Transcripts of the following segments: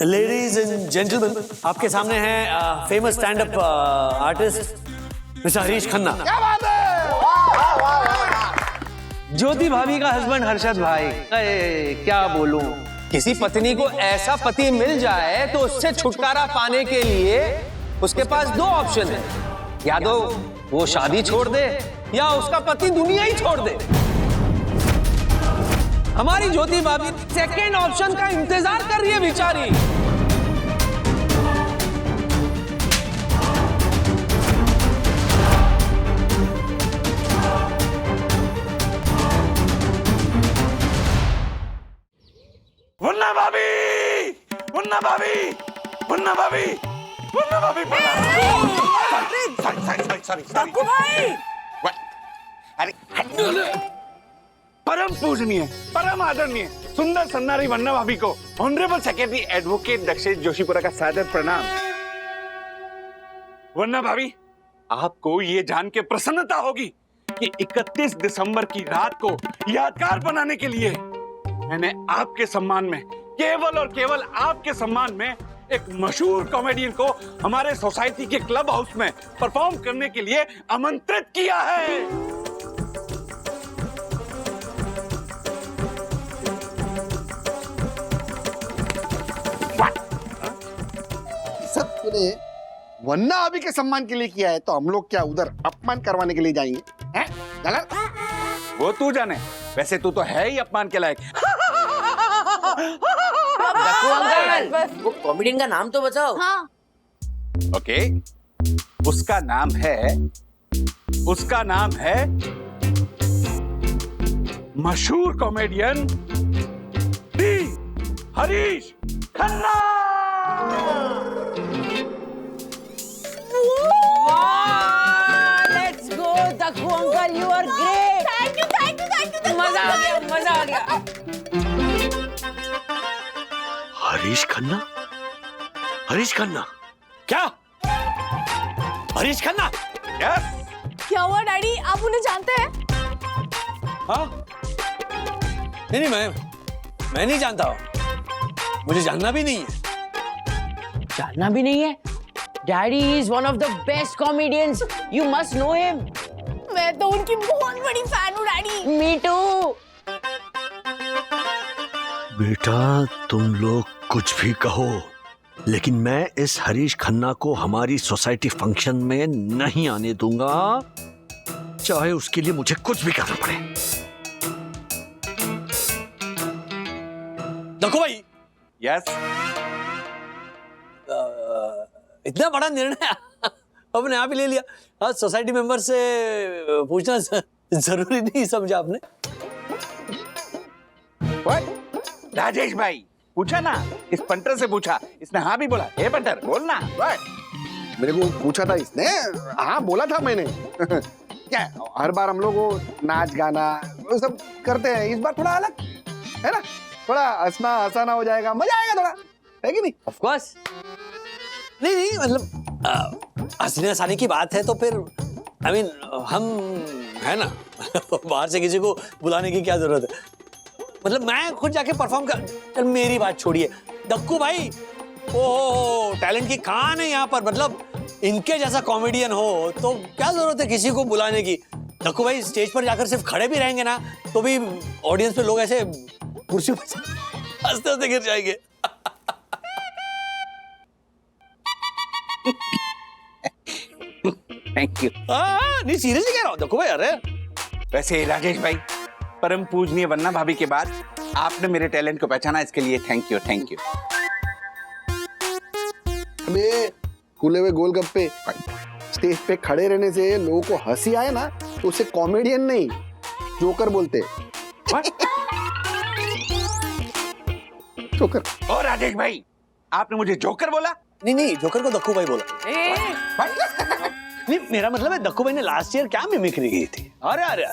Ladies and gentleman, आपके सामने है famous stand up artist mister Harish Khanna. क्या बात है? वाह, वाह, वाह। ज्योति भाभी का हस्बैंड हर्षद भाई। क्या बोलूं, किसी पत्नी को ऐसा पति मिल जाए तो उससे छुटकारा पाने के लिए उसके पास दो ऑप्शन है, या तो वो शादी छोड़ दे या उसका पति दुनिया ही छोड़ दे। हमारी ज्योति भाभी सेकेंड ऑप्शन का इंतजार कर रही है बेचारी। मुन्ना भाभी, मुन्ना भाभी, मुन्ना भाभी, मुन्ना भाभी। सॉरी। डक्कू भाई, अरे परम पूजनीय, परम आदरणीय सुंदर सन्नारी वन्ना भाभी को honourable secretary advocate Dakshesh Joshipura का सादर प्रणाम। वन्ना भाभी, आपको ये जान के प्रसन्नता होगी कि 31 दिसंबर की रात को यादगार बनाने के लिए मैंने आपके सम्मान में, केवल और केवल आपके सम्मान में, एक मशहूर कॉमेडियन को हमारे सोसाइटी के क्लब हाउस में परफॉर्म करने के लिए आमंत्रित किया है। सब तूने वन्ना अभी के सम्मान के लिए किया है, तो हम लोग क्या उधर अपमान करवाने के लिए जाएंगे? हैं? गलत? वो तू जाने, वैसे तू तो है ही अपमान के लायक। डक्कू अंकल, वो कॉमेडियन का नाम तो बताओ। हाँ। ओके, उसका नाम है मशहूर comedian D Harish Khanna. Let's go Dakku uncle, you are great. Thank you. मजा आ गया। हरीश खन्ना? हरीश खन्ना? क्या? हरीश खन्ना? यस। क्या हुआ डैडी, आप उन्हें जानते हैं? हाँ? नहीं, मैं नहीं जानता हूँ, मुझे जानना भी नहीं है। जानना भी नहीं है? Daddy is one of the best comedians, you must know him. मैं तो उनकी बहुत बड़ी फैन हूँ डैडी। Me to. बेटा, तुम लोग कुछ भी कहो, लेकिन मैं इस हरीश खन्ना को हमारी सोसाइटी फंक्शन में नहीं आने दूंगा, चाहे उसके लिए मुझे कुछ भी करना पड़े। देखो भाई, यस। इतना बड़ा निर्णय अपने आप ही ले लिया। हाँ, सोसाइटी मेंबर से पूछना जरूरी नहीं समझा आपने? राजेश भाई, पूछा ना, इस पंटर से पूछा, इसने हाँ भी बोला। ए पंटर, बोलना। मेरे को पूछा था इसने, हाँ बोला था मैंने। क्या हर बार हम लोग वो नाच गाना वो सब करते हैं, इस बार थोड़ा अलग है ना, थोड़ा हंसना हंसाना हो जाएगा, मजा आएगा थोड़ा, है कि नहीं? Of course. नहीं, मतलब हंसने हंसाने की बात है तो फिर I mean, हम है ना बाहर से किसी को बुलाने की क्या जरूरत है? मतलब मैं खुद जाके परफॉर्म कर। चल मेरी बात छोड़िए डक्कू भाई, ओ टैलेंट की खान है यहाँ पर, मतलब इनके जैसा कॉमेडियन हो तो क्या जरूरत है किसी को बुलाने की? डक्कू भाई स्टेज पर जाकर सिर्फ खड़े भी रहेंगे ना तो भी ऑडियंस में लोग ऐसे कुर्सी पर हंसते हंसते गिर जाएंगे। Thank you. नहीं सीरियसली कह रहा हूँ डक्कू भाई। अरे वैसे राजेश भाई, परम पूजनीय वन्ना भाभी के बाद आपने मेरे टैलेंट को पहचाना, इसके लिए थैंक यू। अबे खुले हुए गोलगप्पे स्टेज पे खड़े रहने से लोगों को हंसी आए ना, तो उसे कॉमेडियन नहीं जोकर बोलते। जोकर। और राजेश भाई, आपने मुझे जोकर बोला? नहीं, जोकर को डक्कू भाई बोला। नहीं, मेरा मतलब है डक्कू भाई ने लास्ट ईयर क्या मिमिक्री की थी। अरे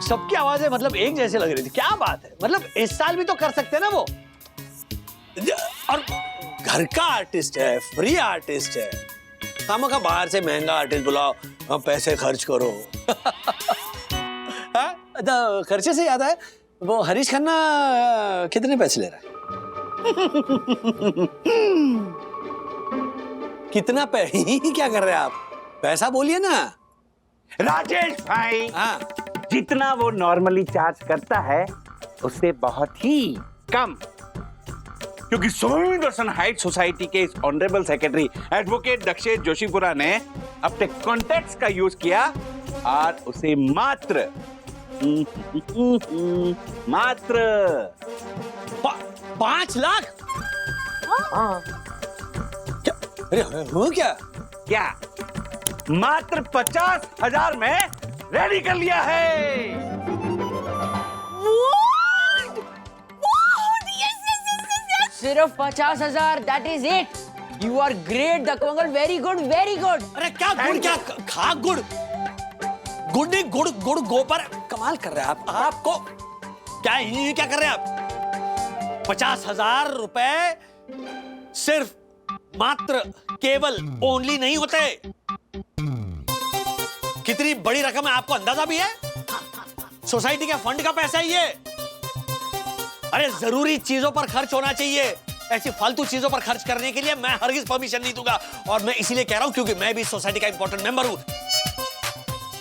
सबकी आवाजें मतलब एक जैसे लग रही थी। क्या बात है, मतलब इस साल भी तो कर सकते हैं ना वो। और घर का आर्टिस्ट है, फ्री आर्टिस्ट है, कामों का बाहर से महंगा आर्टिस्ट बुलाओ, हम पैसे खर्च करो। खर्चे से याद है, वो हरीश खन्ना कितने पैसे ले रहा है? कितना क्या कर रहे हैं आप? पैसा बोलिए ना। राजेश भाई, हाँ, जितना वो नॉर्मली चार्ज करता है उससे बहुत ही कम, क्योंकि स्वामी दर्शन हाइट सोसाइटी के इस honourable secretary advocate Dakshesh Joshipura ने अपने कॉन्टैक्ट्स का यूज किया और उसे मात्र 5 लाख? हाँ। क्या? अरे हो क्या? क्या मात्र 50,000 में रेडी कर लिया है। सिर्फ 50,000, that is it. You are great, Dakwangal. Very good, very good. अरे क्या गुड़, क्या खा गुड़? गुड़ नहीं, गुड़ गुड़ गोबर। कमाल कर रहे हैं आप। आपको क्या ये क्या कर रहे हैं आप? 50,000 रुपए सिर्फ मात्र केवल ओनली नहीं होते। कितनी बड़ी रकम है आपको अंदाजा भी है? सोसाइटी के फंड का पैसा है ये। अरे जरूरी चीजों पर खर्च होना चाहिए, ऐसी फालतू चीजों पर खर्च करने के लिए मैं हरगिज परमिशन नहीं दूंगा। और मैं इसीलिए कह रहा हूं क्योंकि मैं भी सोसाइटी का इंपॉर्टेंट मेंबर हूं।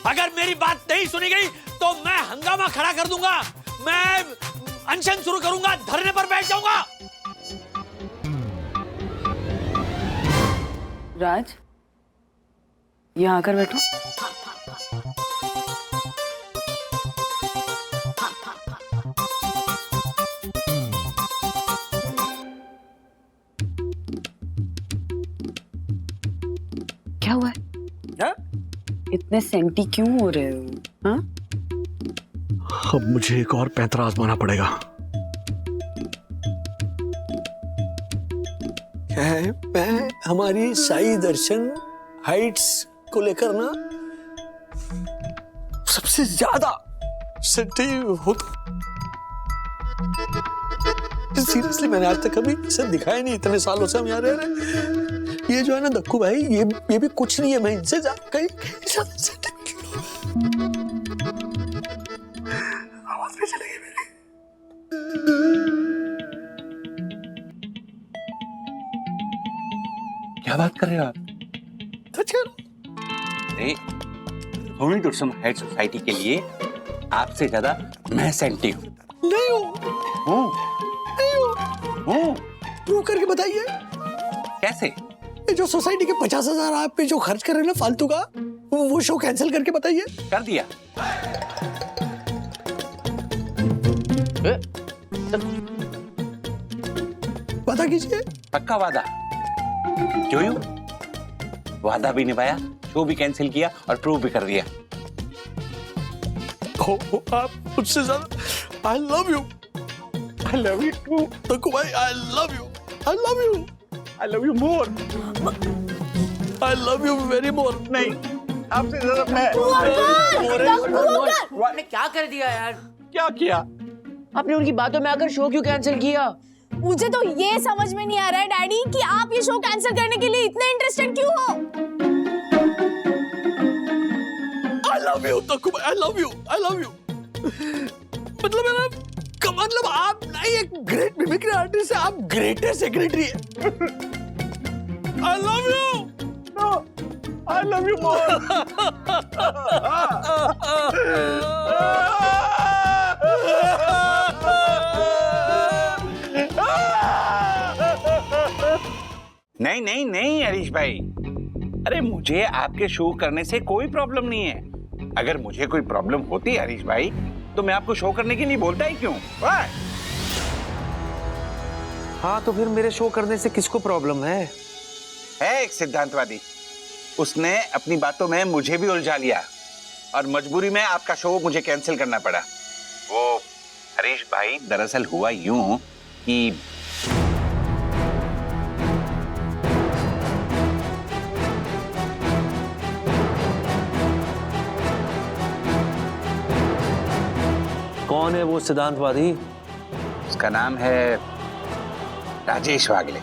अगर मेरी बात नहीं सुनी गई तो मैं हंगामा खड़ा कर दूंगा, मैं अनशन शुरू करूंगा, धरने पर बैठ जाऊंगा। राज, यहाँ आकर बैठो। क्या हुआ है? क्या? इतने सेंटी क्यों हो रहे हो? हाँ? अब मुझे एक और पैंतरा आजमाना पड़ेगा। क्या है, मैं हमारी साई दर्शन हाइट्स को लेकर ना सबसे ज्यादा सेंसिटिव होता। सीरियसली मैंने आज तक कभी इसे दिखाया नहीं, इतने सालों से हम यहाँ रह रहे हैं। ये जो है ना दक्कू भाई, ये भी कुछ नहीं है, मैं इनसे कहीं आवाज भी चली गई मेरी। क्या बात कर रहे हो आप? सच कह रहा अरे स्वामी दर्शन हाइट सोसाइटी के लिए आपसे ज्यादा मैं सेंटी हूँ। नहीं हो, नहीं हो। हूँ। प्रूव करके बताइए। कैसे? ये जो सोसाइटी के 50,000 आप पे जो खर्च कर रहे हैं ना फालतू का, वो शो कैंसिल करके बताइए। कर दिया। पता कीजिए। पक्का वादा? क्यों? वादा भी निभाया, शो भी कैंसिल किया और प्रूव भी कर दिया। आप मुझसे ज्यादा I love you. I love you too. Dakku भाई, I love you. I love you. I love you more. I love you very more. नहीं, आपसे ज्यादा मैं। आपने क्या कर दिया यार? क्या किया? आपने उनकी बातों में आकर शो क्यों कैंसिल किया? मुझे तो ये समझ में नहीं आ रहा है डैडी कि आप ये शो कैंसिल करने के लिए इतने इंटरेस्टेड क्यों हो? आई लव यू दक्कू भाई, I love you, I love you. मतलब आप नहीं एक ग्रेट मिमिक्री आर्टिस्ट है, आप ग्रेटेस्ट सेक्रेटरी है। आई love you. No, I love you more. नहीं नहीं नहीं हरीश भाई, अरे मुझे आपके शो करने से कोई प्रॉब्लम नहीं है। अगर मुझे कोई प्रॉब्लम होती हरीश भाई तो मैं आपको शो करने के लिए बोलता ही क्यों? हाँ तो फिर मेरे शो करने से किसको प्रॉब्लम है? है एक सिद्धांतवादी, उसने अपनी बातों में मुझे भी उलझा लिया और मजबूरी में आपका शो मुझे कैंसिल करना पड़ा। वो हरीश भाई दरअसल हुआ यूं कि कौन है वो सिद्धांतवादी? उसका नाम है राजेश वागले।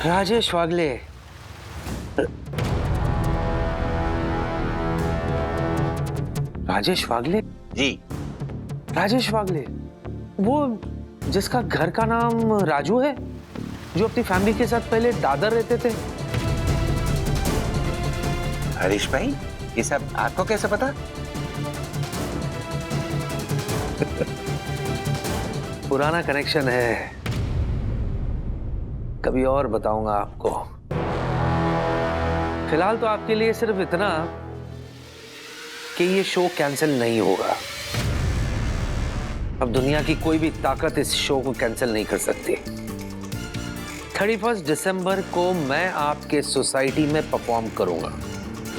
राजेश वागले? राजेश वागले? जी। राजेश वागले वो जिसका घर का नाम राजू है, जो अपनी फैमिली के साथ पहले दादर रहते थे। हरीश भाई, ये सब आपको कैसे पता? पुराना कनेक्शन है, कभी और बताऊंगा आपको। फिलहाल तो आपके लिए सिर्फ इतना कि ये शो कैंसिल नहीं होगा। अब दुनिया की कोई भी ताकत इस शो को कैंसिल नहीं कर सकती। 31 दिसंबर को मैं आपके सोसाइटी में परफॉर्म करूंगा,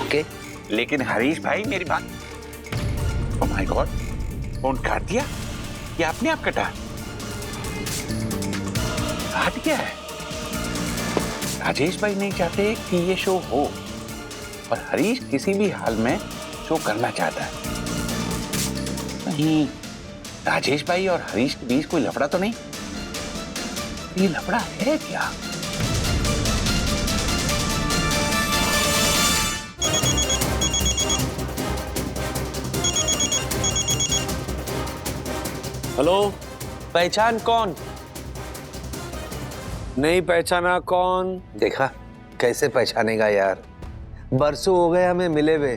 ओके? लेकिन हरीश भाई, मेरी बात। ओह माय गॉड, फोन काट दिया या आपने आप कटा? काट गया है। राजेश भाई नहीं चाहते कि ये शो हो, और हरीश किसी भी हाल में शो करना चाहता है। नहीं, राजेश भाई और हरीश के बीच कोई लफड़ा तो नहीं? ये लफड़ा है क्या? हेलो, पहचान कौन? नहीं पहचाना कौन? देखा, कैसे पहचानेगा यार, बरसों हो गए हमें मिले हुए।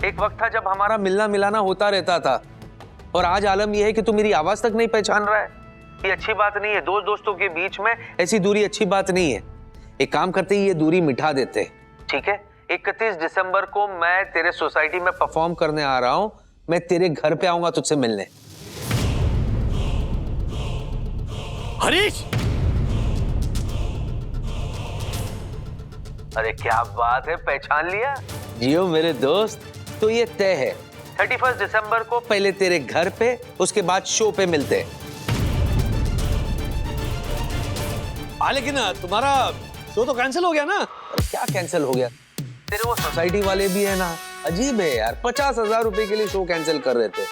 एक वक्त था जब हमारा मिलना मिलाना होता रहता था, और आज आलम यह है कि तू मेरी आवाज तक नहीं पहचान रहा है। ये अच्छी बात नहीं है। दोस्तों के बीच में ऐसी दूरी अच्छी बात नहीं है। एक काम करते ही ये दूरी मिटा देते, ठीक है? 31 दिसंबर को मैं तेरे सोसाइटी में परफॉर्म करने आ रहा हूं। मैं तेरे घर पे आऊंगा तुझसे मिलने। हरीश, अरे क्या बात है, पहचान लिया? जियो मेरे दोस्त। तो ये तय है, 31 दिसंबर को पहले तेरे घर पे, उसके बाद शो पे मिलते हैं। लेकिन तुम्हारा शो तो कैंसिल हो गया ना? अरे क्या कैंसिल हो गया? तेरे वो सोसाइटी वाले भी है ना, अजीब है यार। 50,000 रुपए के लिए शो कैंसिल कर रहे थे।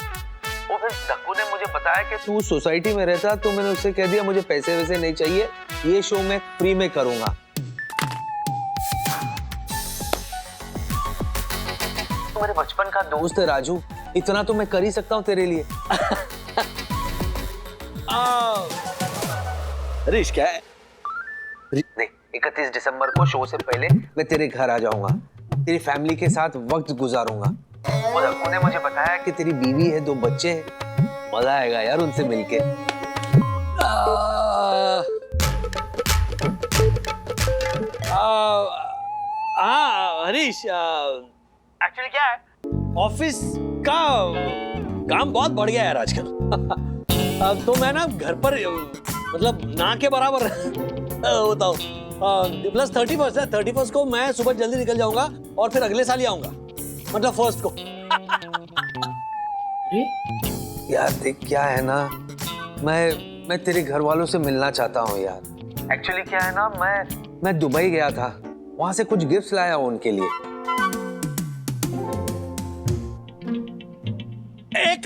वो फिर धक्कू ने मुझे बताया कि तू सोसाइटी में रहता, तो मैंने उससे कह दिया मुझे पैसे वैसे नहीं चाहिए, ये शो मैं फ्री में करूंगा। तो मेरे बचपन का दोस्त है राजू, इतना तो मैं कर ही सकता हूँ तेरे लिए। हरीश क्या है? नहीं, 31 दिसंबर को शो से पहले मैं तेरे घर आ जाऊंगा, तेरी फैमिली के साथ वक्त गुजारूंगा। और धक्कू ने मुझे बताया कि तेरी बीवी है, 2 बच्चे हैं। मजा आएगा यार उनसे मिलके। हरीश, एक्चुअली क्या है, ऑफिस का काम बहुत बढ़ गया यार आजकल। तो मैं ना घर पर मतलब ना के बराबर होता हूँ। प्लस 31 है, 31 को मैं सुबह जल्दी निकल जाऊंगा और फिर अगले साल ही आऊंगा, मतलब 1 को। यार देख, क्या है ना, मैं तेरे घर वालों से मिलना चाहता हूँ यार। एक्चुअली क्या है ना, मैं दुबई गया था, वहां से कुछ गिफ्ट्स लाया हूँ उनके लिए। एक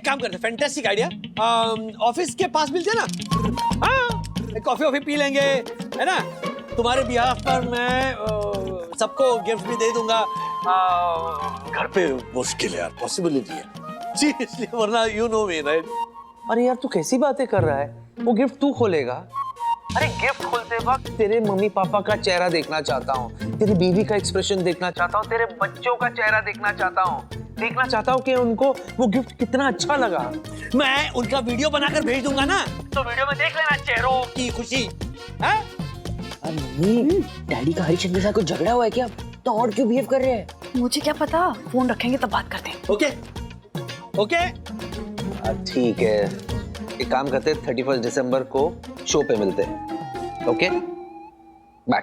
काम करते, फैंटास्टिक आइडिया। ऑफिस के पास मिलते हैं ना, हाँ, कॉफी पी लेंगे, है ना? तुम्हारे बिहाफ पर मैं सबको गिफ्ट भी दे दूंगा। घर पे मुश्किल है यार, पॉसिबिलिटी है सीरियसली, वरना यू नो मी राइट? अरे यार तू कैसी बातें कर रहा है? वो गिफ्ट तू खोलेगा? अरे गिफ्ट खोलते वक्त तेरे मम्मी पापा का चेहरा देखना चाहता हूँ, तेरी बीवी का एक्सप्रेशन देखना चाहता हूँ, तेरे बच्चों का चेहरा देखना चाहता हूँ कि उनको वो गिफ्ट कितना अच्छा लगा। मैं उनका वीडियो बनाकर भेज दूंगा ना, तो वीडियो में देख लेना चेहरों की खुशी है? मम्मी, डैडी का हरीशचंद्र के साथ कुछ झगड़ा हुआ है क्या? तो और क्यों बिहेव कर रहे हैं? मुझे क्या पता, फोन रखेंगे तब बात करते हैं। ओके ठीक है, एक काम करते हैं, 31 दिसंबर को शो पे मिलते हैं। Okay bye.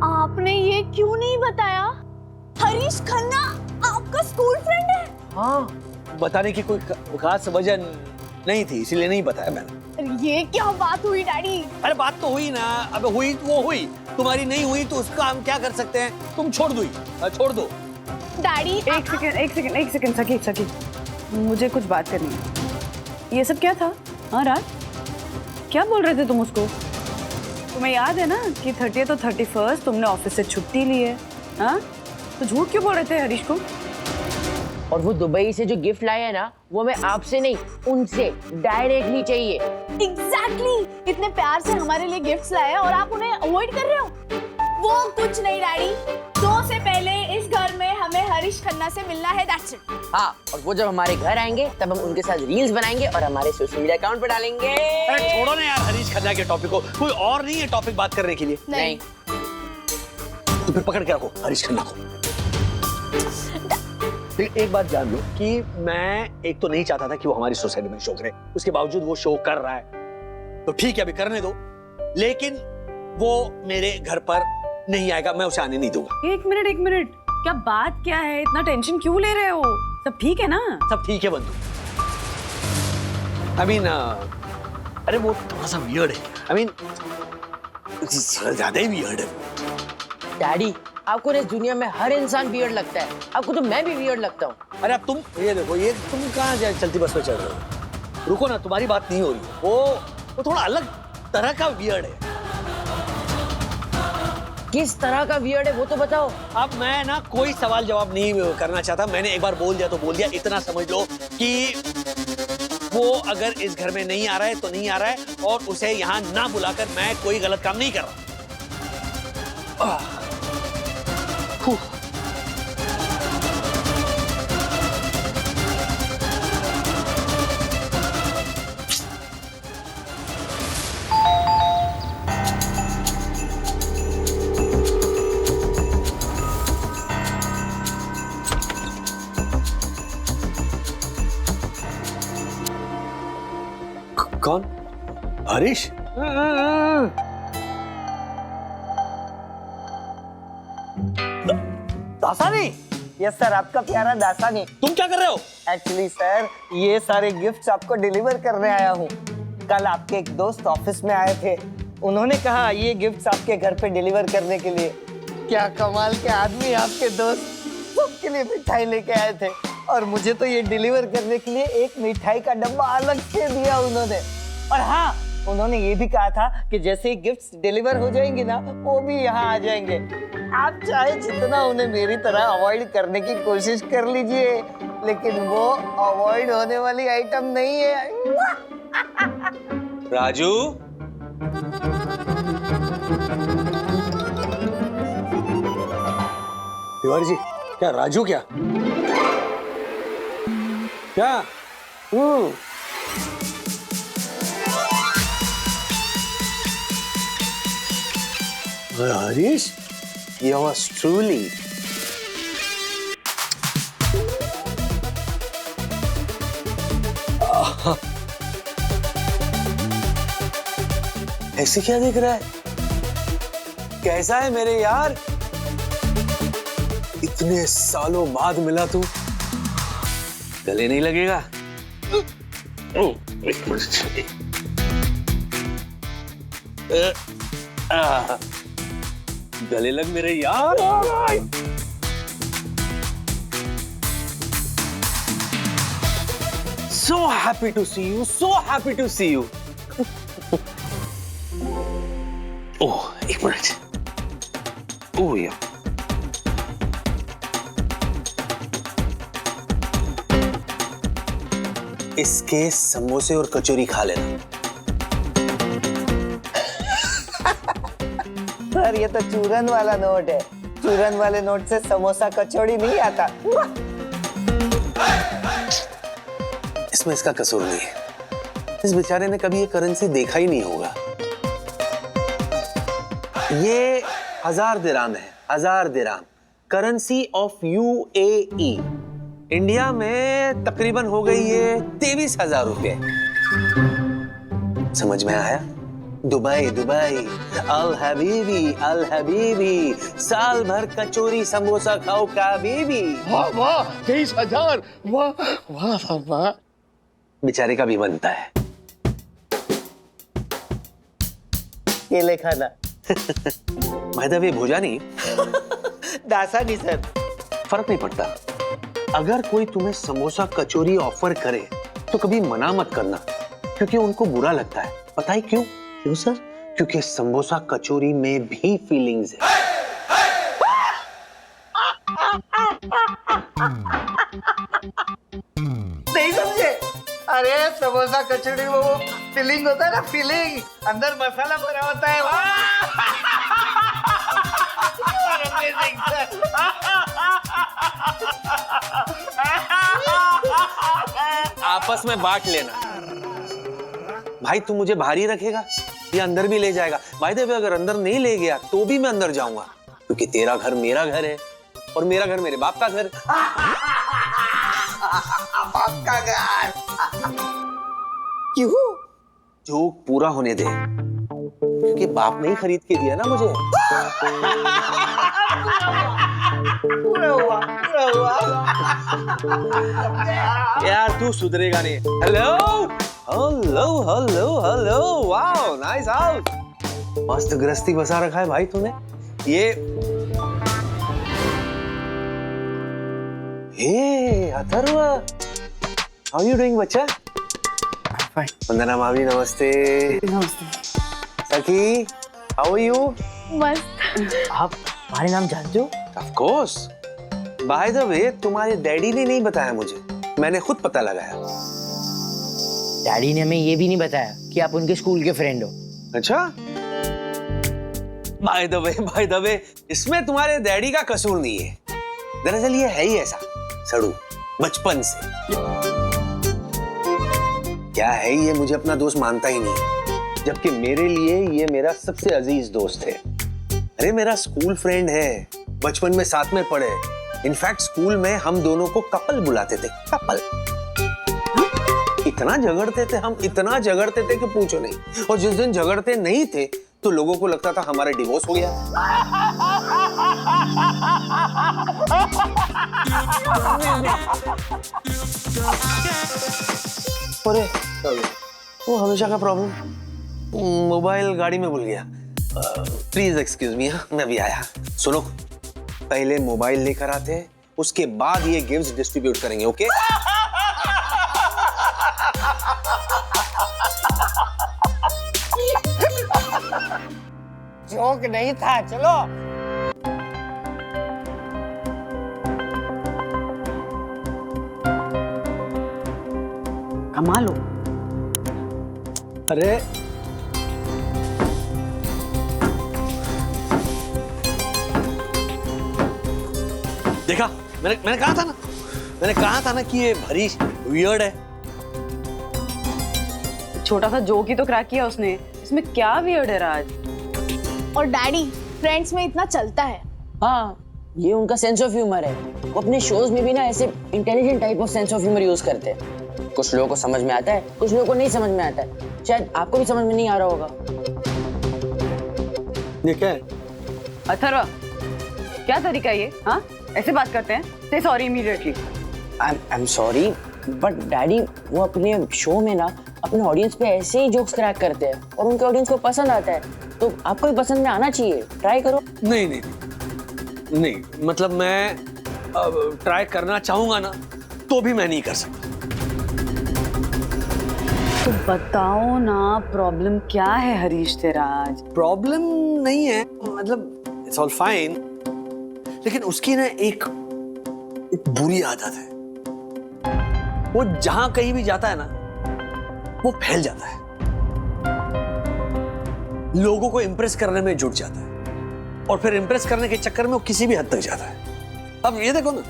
आपने ये क्यों नहीं बताया? हरीश खन्ना आपका स्कूल फ्रेंड है? हाँ, बताने की कोई खास वजह नहीं थी, इसीलिए नहीं बताया मैंने। ये क्या बात हुई डैडी? अरे बात तो हुई ना, अब हुई तो वो हुई, तुम्हारी नहीं हुई तो उसका हम क्या कर सकते हैं? तुम छोड़ दो। डैडी एक सेकंड सकी, मुझे कुछ बात करनी है। ये सब क्या था? हाँ राज, क्या बोल रहे थे तुम उसको? तुम्हें याद है ना कि 30th और 31st तुमने ऑफिस से छुट्टी ली है? हाँ, तो झूठ क्यों बोल रहे थे हरीश को? और वो दुबई से जो गिफ्ट लाया है ना, वो मैं आपसे नहीं, उनसे डायरेक्टली चाहिए। एग्जैक्टली इतने प्यार से हमारे लिए गिफ्ट्स लाए हैं और आप उन्हें अवॉइड कर रहे हो। वो कुछ नहीं डैडी, 2 से पहले इस घर में हमें हरीश खन्ना से मिलना है, दैट्स इट। हाँ, और वो जब हमारे घर आएंगे तब हम उनके साथ रील्स बनाएंगे और हमारे सोशल मीडिया अकाउंट पर डालेंगे। अरे छोड़ो ना यार हरीश खन्ना के टॉपिक को, कोई और नहीं है टॉपिक बात करने के लिए? नहीं। तो फिर पकड़ के रखो हरीश खन्ना को। लेकिन एक बात जान लो कि मैं एक तो नहीं चाहता था कि वो हमारी सोसाइटी में शो करे, उसके बावजूद वो शो कर रहा है तो ठीक है अभी करने दो, लेकिन वो मेरे घर पर नहीं आएगा, मैं उसे आने नहीं दूंगा। एक मिनट, क्या बात क्या है? इतना टेंशन क्यों ले रहे हो? सब ठीक है ना? सब ठीक है बंधु। आई मीन अरे वो थोड़ा सा वियर्ड है, आई मीन ज्यादा ही वियर्ड है। डैडी, आपको इस दुनिया में हर इंसान वियर्ड लगता है, आपको तो मैं भी वियर्ड लगता हूँ। अरे अब तुम ये देखो, ये तुम कहाँ चलती बस में चल रहे हो? रुको ना, तुम्हारी बात नहीं हो रही। वो थोड़ा अलग तरह का वियर्ड है। किस तरह का वियर्ड है वो तो बताओ। अब मैं ना कोई सवाल जवाब नहीं करना चाहता, मैंने एक बार बोल दिया तो बोल दिया। इतना समझ लो कि वो अगर इस घर में नहीं आ रहा है तो नहीं आ रहा है, और उसे यहाँ ना बुलाकर मैं कोई गलत काम नहीं कर रहा। कौन? हरीश? दासानी? यस सर, आपका प्यारा दासानी। तुम क्या कर रहे हो? एक्चुअली सर, ये सारे गिफ्ट्स आपको डिलीवर करने आया हूँ। कल आपके एक दोस्त ऑफिस में आए थे, उन्होंने कहा ये गिफ्ट्स आपके घर पे डिलीवर करने के लिए। क्या कमाल के आदमी आपके दोस्त, सबके लिए मिठाई लेके आए थे और मुझे तो ये डिलीवर करने के लिए एक मिठाई का डब्बा अलग से दिया उन्होंने। और हाँ, उन्होंने ये भी कहा था कि जैसे ही गिफ्ट्स डिलीवर हो जाएंगे ना, वो भी यहाँ आ जाएंगे। आप चाहे जितना उन्हें मेरी तरह अवॉइड करने की कोशिश कर लीजिए, लेकिन वो अवॉइड होने वाली आइटम नहीं है। राजू, तिवारी जी, क्या राजू? क्या क्या? Harish, yours truly. ऐसे क्या देख रहा है? कैसा है मेरे यार? इतने सालों बाद मिला तू, गले नहीं लगेगा? एक मिनट। गले लग मेरे यार। So happy to see you, so happy to see you. ओह, एक मिनट। ओह यार, इसके समोसे और कचौरी खा लेना। सर, ये तो चूरन वाला नोट है। चूरन वाले नोट से समोसा कचौड़ी नहीं आता। इसमें इसका कसूर नहीं है। इस बेचारे ने कभी ये करेंसी देखा ही नहीं होगा। ये 1000 दिरहम है, 1000 दिरहम, करेंसी ऑफ UAE। इंडिया में तकरीबन हो गई ये 23,000 रुपए। समझ में आया? दुबई दुबई, अल हबीबी, साल भर कचौरी समोसा खाओ का बीबी। वाह वाह, 23,000, वाह वाह वाह। बेचारे का भी बनता है। केले खाना। भाई वे भोजा नहीं, दासानी सर। फर्क नहीं पड़ता। अगर कोई तुम्हें समोसा कचौरी ऑफर करे तो कभी मना मत करना, क्योंकि उनको बुरा लगता है। पता है क्यों? क्यों सर? क्योंकि समोसा कचौरी में भी फीलिंग्स है। नहीं समझे? अरे समोसा कचौड़ी में वो फीलिंग होता है ना, फीलिंग, अंदर मसाला भरा होता है। Amazing, sir. आपस में बांट लेना। भाई तू मुझे भारी रखेगा या अंदर भी ले जाएगा? भाई देव, अगर अंदर नहीं ले गया तो भी मैं अंदर जाऊंगा, क्योंकि तेरा घर मेरा घर है और मेरा घर मेरे बाप का घर। बाप का घर। क्यों? जोक पूरा होने दे, क्योंकि बाप ने ही खरीद के दिया ना मुझे। पूरा हुआ, पूरा हुआ। यार तू सुधरेगा नहीं। Hello hello hello hello, wow nice house, मस्त गृहस्थी बसा रखा है भाई तूने। ये हे अथर्व, हाउ यू डूइंग बच्चा? फाइन। वंदना भाभी नमस्ते। नमस्ते। सखी हाउ आर यू? मस्त। आप हमारे नाम जानते हो? Of course. बाय द वे, तुम्हारे डैडी ने नहीं बताया मुझे, मैंने खुद पता लगाया। डैडी ने हमें ये भी नहीं बताया कि आप उनके स्कूल के फ्रेंड हो। अच्छा, बाय द वे, इसमें तुम्हारे डैडी का कसूर नहीं है। दरअसल ये है ही ऐसा सड़ू, बचपन से। क्या है ये, मुझे अपना दोस्त मानता ही नहीं, जबकि मेरे लिए ये मेरा सबसे अजीज दोस्त है। अरे मेरा स्कूल फ्रेंड है, बचपन में साथ में पढ़े। इनफैक्ट स्कूल में हम दोनों को कपल बुलाते थे, कपल। इतना झगड़ते थे हम, इतना झगड़ते थे कि पूछो नहीं। और जिस दिन झगड़ते नहीं थे तो लोगों को लगता था हमारा डिवोर्स हो गया। अरे वो हमेशा का प्रॉब्लम, मोबाइल गाड़ी में भूल गया। प्लीज एक्सक्यूज मी, मैं भी आया। सुनो, पहले मोबाइल लेकर आते हैं, उसके बाद ये गिफ्ट्स डिस्ट्रीब्यूट करेंगे, ओके? जोक नहीं था, चलो। कमाल हो। अरे देखा, मैंने कहा था ना कि ये हरीश वियर्ड है। छोटा सा जोक ही तो क्रैक किया उसने, इसमें क्या वियर्ड है राज? और डैडी, फ्रेंड्स में इतना चलता है। हाँ, ये उनका सेंस ऑफ ह्यूमर है। वो अपने शोज में भी ना ऐसे intelligent type of sense of humour use करते हैं। कुछ लोगों को समझ में आता है, कुछ लोगों को नहीं समझ में आता है। शायद आपको भी समझ में नहीं आ रहा होगा। ये क्या है? अथर्व, क्या तरीका है ये? हाँ, ऐसे बात करते हैं? से sorry immediately. I am sorry, but daddy वो अपने शो में ना अपने ऑडियंस पे ऐसे ही जोक्स क्रैक करते हैं और उनके ऑडियंस को पसंद आता है, तो आपको भी पसंद में आना चाहिए। ट्राई करो। नहीं, मतलब मैं ट्राई करना चाहूंगा ना, तो भी मैं नहीं कर सकता। तो बताओ ना, प्रॉब्लम क्या है हरीश तेरा आज? प्रॉब्लम नहीं है, मतलब इट्स ऑल फाइन, लेकिन उसकी ना एक बुरी आदत है। वो जहां कहीं भी जाता है ना, वो फैल जाता है, लोगों को इंप्रेस करने में जुट जाता है, और फिर इंप्रेस करने के चक्कर में वो किसी भी हद तक जाता है। अब ये देखो ना,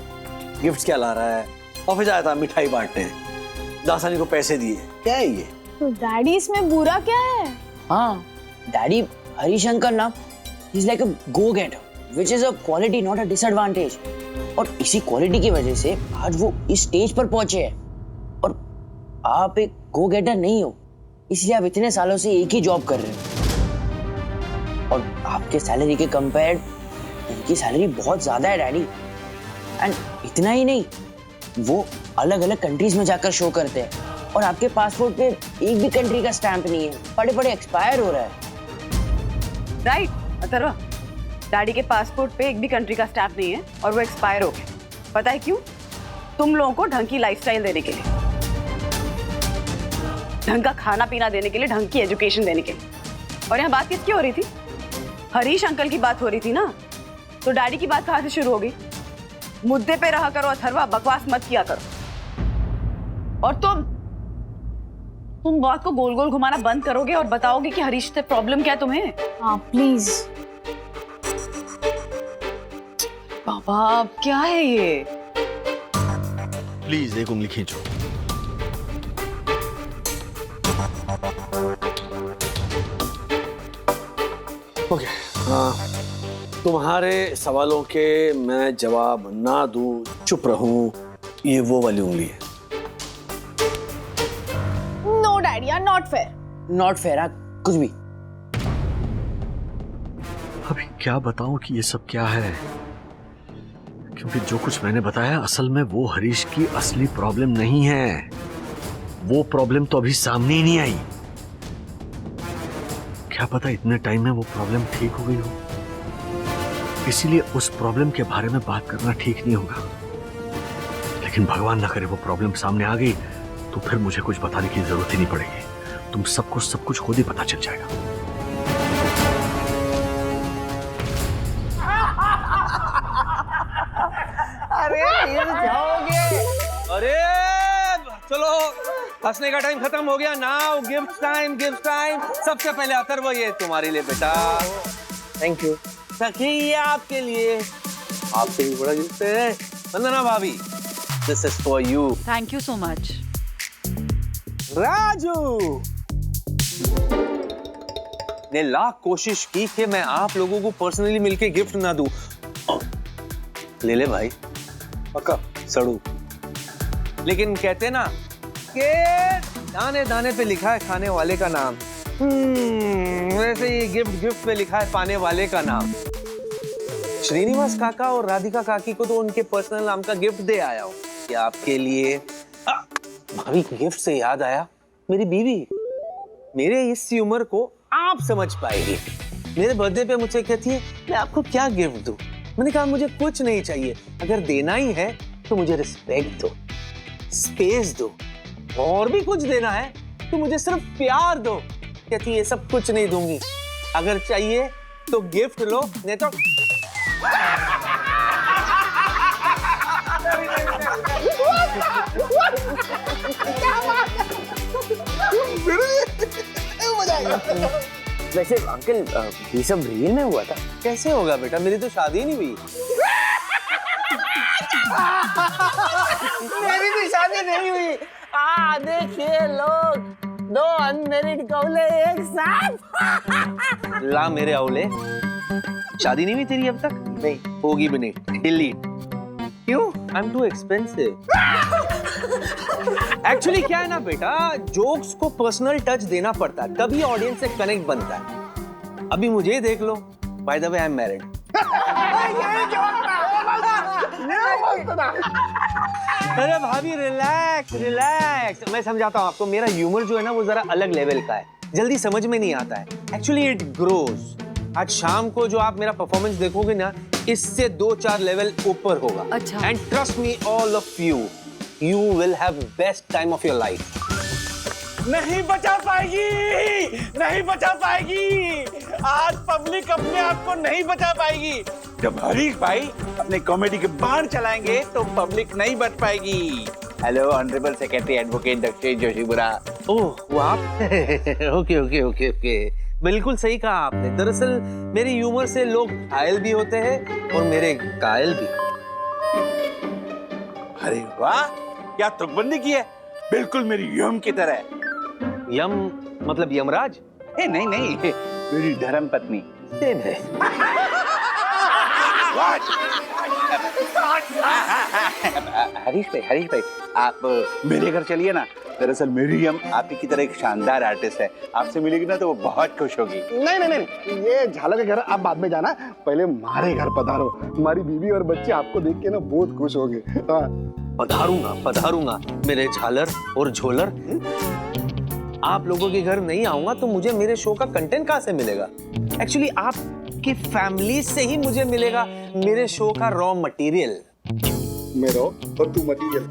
गिफ्ट्स क्या ला रहा है, ऑफिस आया था मिठाई बांटने, दासानी को पैसे दिए, क्या है ये? तो डैडी, इसमें बुरा क्या है? हाँ, डैडी हरीश अंकल ना, he is like a go getter, which is a quality not a disadvantage. और इसी क्वालिटी की वजह से आज वो इस स्टेज पर पहुंचे हैं। और आप एक गो गेटर नहीं हो, इसलिए आप इतने सालों से एक ही जॉब कर रहे हो, और आपके सैलरी के कंपेयर उनकी सैलरी बहुत ज्यादा है डैडी। एंड इतना ही नहीं, वो अलग अलग कंट्रीज में जाकर शो करते हैं, और आपके पासपोर्ट पे एक भी कंट्री का स्टैंप नहीं है, पड़े पड़े एक्सपायर हो रहा है। राइट अथर्व, डैडी के पासपोर्ट पे एक भी कंट्री का स्टैंप नहीं है और वो एक्सपायर हो गए। पता है क्यों? तुम लोगों को ढंग की लाइफस्टाइल देने के लिए, ढंग का खाना पीना देने के लिए, ढंग की एजुकेशन देने के लिए। और यहाँ बात किसकी हो रही थी? हरीश अंकल की बात हो रही थी ना, तो डैडी की बात कहाँ से शुरू हो गई? मुद्दे पे रहा करो अथर्वा, बकवास मत किया करो। और तुम बात को गोल गोल घुमाना बंद करोगे और बताओगे कि हरीश से प्रॉब्लम क्या है तुम्हें? हाँ प्लीज। बाबा अब क्या है ये? प्लीज एक उंगली खींचो। ओके, तुम्हारे सवालों के मैं जवाब ना दूं, चुप रहूं, ये वो वाली उंगली है। No daddy, are not fair. Not fair, कुछ भी। अभी क्या बताऊं कि ये सब क्या है, क्योंकि जो कुछ मैंने बताया असल में वो हरीश की असली प्रॉब्लम नहीं है। वो प्रॉब्लम तो अभी सामने ही नहीं आई। क्या पता इतने टाइम में वो प्रॉब्लम ठीक हो गई हो। इसीलिए उस प्रॉब्लम के बारे में बात करना ठीक नहीं होगा। लेकिन भगवान ना करे वो प्रॉब्लम सामने आ गई तो फिर मुझे कुछ बताने की जरूरत ही नहीं पड़ेगी। तुम सबको सब कुछ खुद ही पता चल जाएगा। अरे गिर जाओगे। अरे चलो, हंसने का टाइम खत्म हो गया। Now gift time, gift time. सबसे पहले अथर्व, ये तुम्हारे लिए बेटा। थैंक यू सखी, ये आपके लिए। आपसे भी बड़ा गिफ्ट है। वंदना भाभी, this is for you. Thank you so much. Raju ने लाख कोशिश की कि मैं आप लोगों को पर्सनली मिलके गिफ्ट ना दूं। ले ले भाई, पक्का सड़ू। लेकिन कहते ना कि दाने दाने पे लिखा है खाने वाले का नाम। वैसे ही गिफ्ट गिफ्ट पे लिखा है पाने वाले का नाम। श्रीनिवास काका और राधिका काकी को तो उनके पर्सनल नाम का गिफ्ट दे आया हूं। ये आपके लिए। भाभी, गिफ्ट से याद आया, मेरी बीवी मेरे इस उम्र को आप समझ पाएगी। मेरे बर्थडे पे मुझसे कहती है मैं आपको क्या गिफ्ट दूं। मैंने कहा मुझे कुछ नहीं चाहिए, अगर देना ही है तो मुझे रिस्पेक्ट दो, स्पेस दो, और भी कुछ देना है तो मुझे सिर्फ प्यार दो। कहती ये सब कुछ नहीं दूंगी, अगर चाहिए तो गिफ्ट लो, नहीं तो वैसे अंकल, ये सब रियल में हुआ था? कैसे होगा बेटा, मेरी तो शादी ही नहीं हुई। मेरी भी शादी नहीं हुई। देखिए लोग, दो अनमेरिड कौले एक साथ। ला मेरे औले, शादी नहीं हुई तेरी अब तक? नहीं होगी भी नहीं। डिलीट। क्यों? I am too expensive. Actually क्या है ना बेटा, जोक्स को पर्सनल टच देना पड़ता है, तभी ऑडियंस से कनेक्ट बनता है। अभी मुझे ही देख लो, by the way I am married. अरे भाभी रिलैक्स रिलैक्स, मैं समझाता हूँ आपको। मेरा ह्यूमर जो है ना वो जरा अलग लेवल का है, जल्दी समझ में नहीं आता है। Actually it grows. आज शाम को जो आप मेरा परफॉर्मेंस देखोगे ना, इससे 2-4 लेवल ऊपर होगा। अच्छा। And trust me all of you, you will have best time of your life. नहीं बचा पाएगी, नहीं बचा पाएगी। आज पब्लिक अपने आप को नहीं बचा पाएगी। जब हरीश भाई अपने कॉमेडी के बाण चलाएंगे तो पब्लिक नहीं बच पाएगी। Hello honourable secretary advocate Dakshesh Joshipura. Oh वो आप? ओके ओके ओके ओके, बिल्कुल सही कहा आपने। दरअसल मेरे ह्यूमर से लोग घायल भी होते हैं और मेरे कायल भी। अरे वाह, क्या तुकबंदी की है, बिल्कुल मेरी यम की तरह। यम मतलब यमराज? नहीं नहीं, मेरी धर्म पत्नी। सेम है। हरीश भाई आप मेरे घर चलिए ना। दरअसल मेरी यम आप ही की तरह एक शानदार आर्टिस्ट है, आपसे मिलेगी ना तो वो बहुत खुश होगी। नहीं नहीं नहीं, ये झाला के घर आप बाद में जाना, पहले हमारे घर पधारो। हमारी बीवी और बच्चे आपको देख के ना बहुत खुश होंगे। पधारूंगा पधारूंगा मेरे झालर और झोलर। आप लोगों के घर नहीं आऊंगा तो मुझे मेरे शो का कंटेंट कहां से मिलेगा? एक्चुअली आपकी फैमिली से ही मुझे मिलेगा मेरे शो का रॉ मटेरियल। मेरो और तू मटीरियल।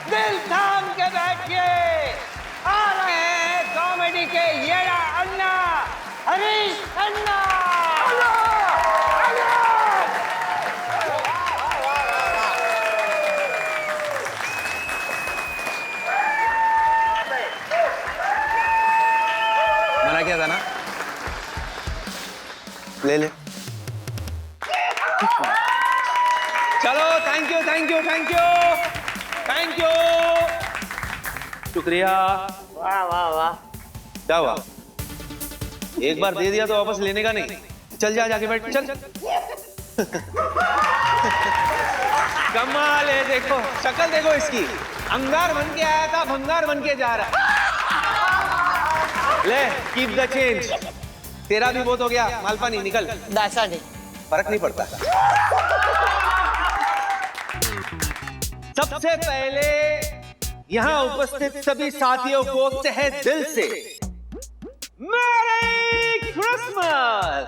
दिल थाम के बैठ कॉमेडी के ये अन्ना हरीश खन्ना। मना किया था ना, ले ले। चलो, thank you thank you thank you thank you, शुक्रिया। वाह वाह वाह। क्या हुआ, एक बार दे दिया तो वापस लेने का नहीं? चल जा, जाके बैठ, चल। कमाल है, देखो शक्ल देखो इसकी, अंगार बन के आया था, भंगार बन के जा रहा है। ले, कीप द चेंज। तेरा भी बहुत हो गया, मालपानी निकल। दासा नहीं, फर्क नहीं पड़ता। सबसे पहले यहां उपस्थित सभी साथियों को तहे दिल से मैरी क्रिसमस।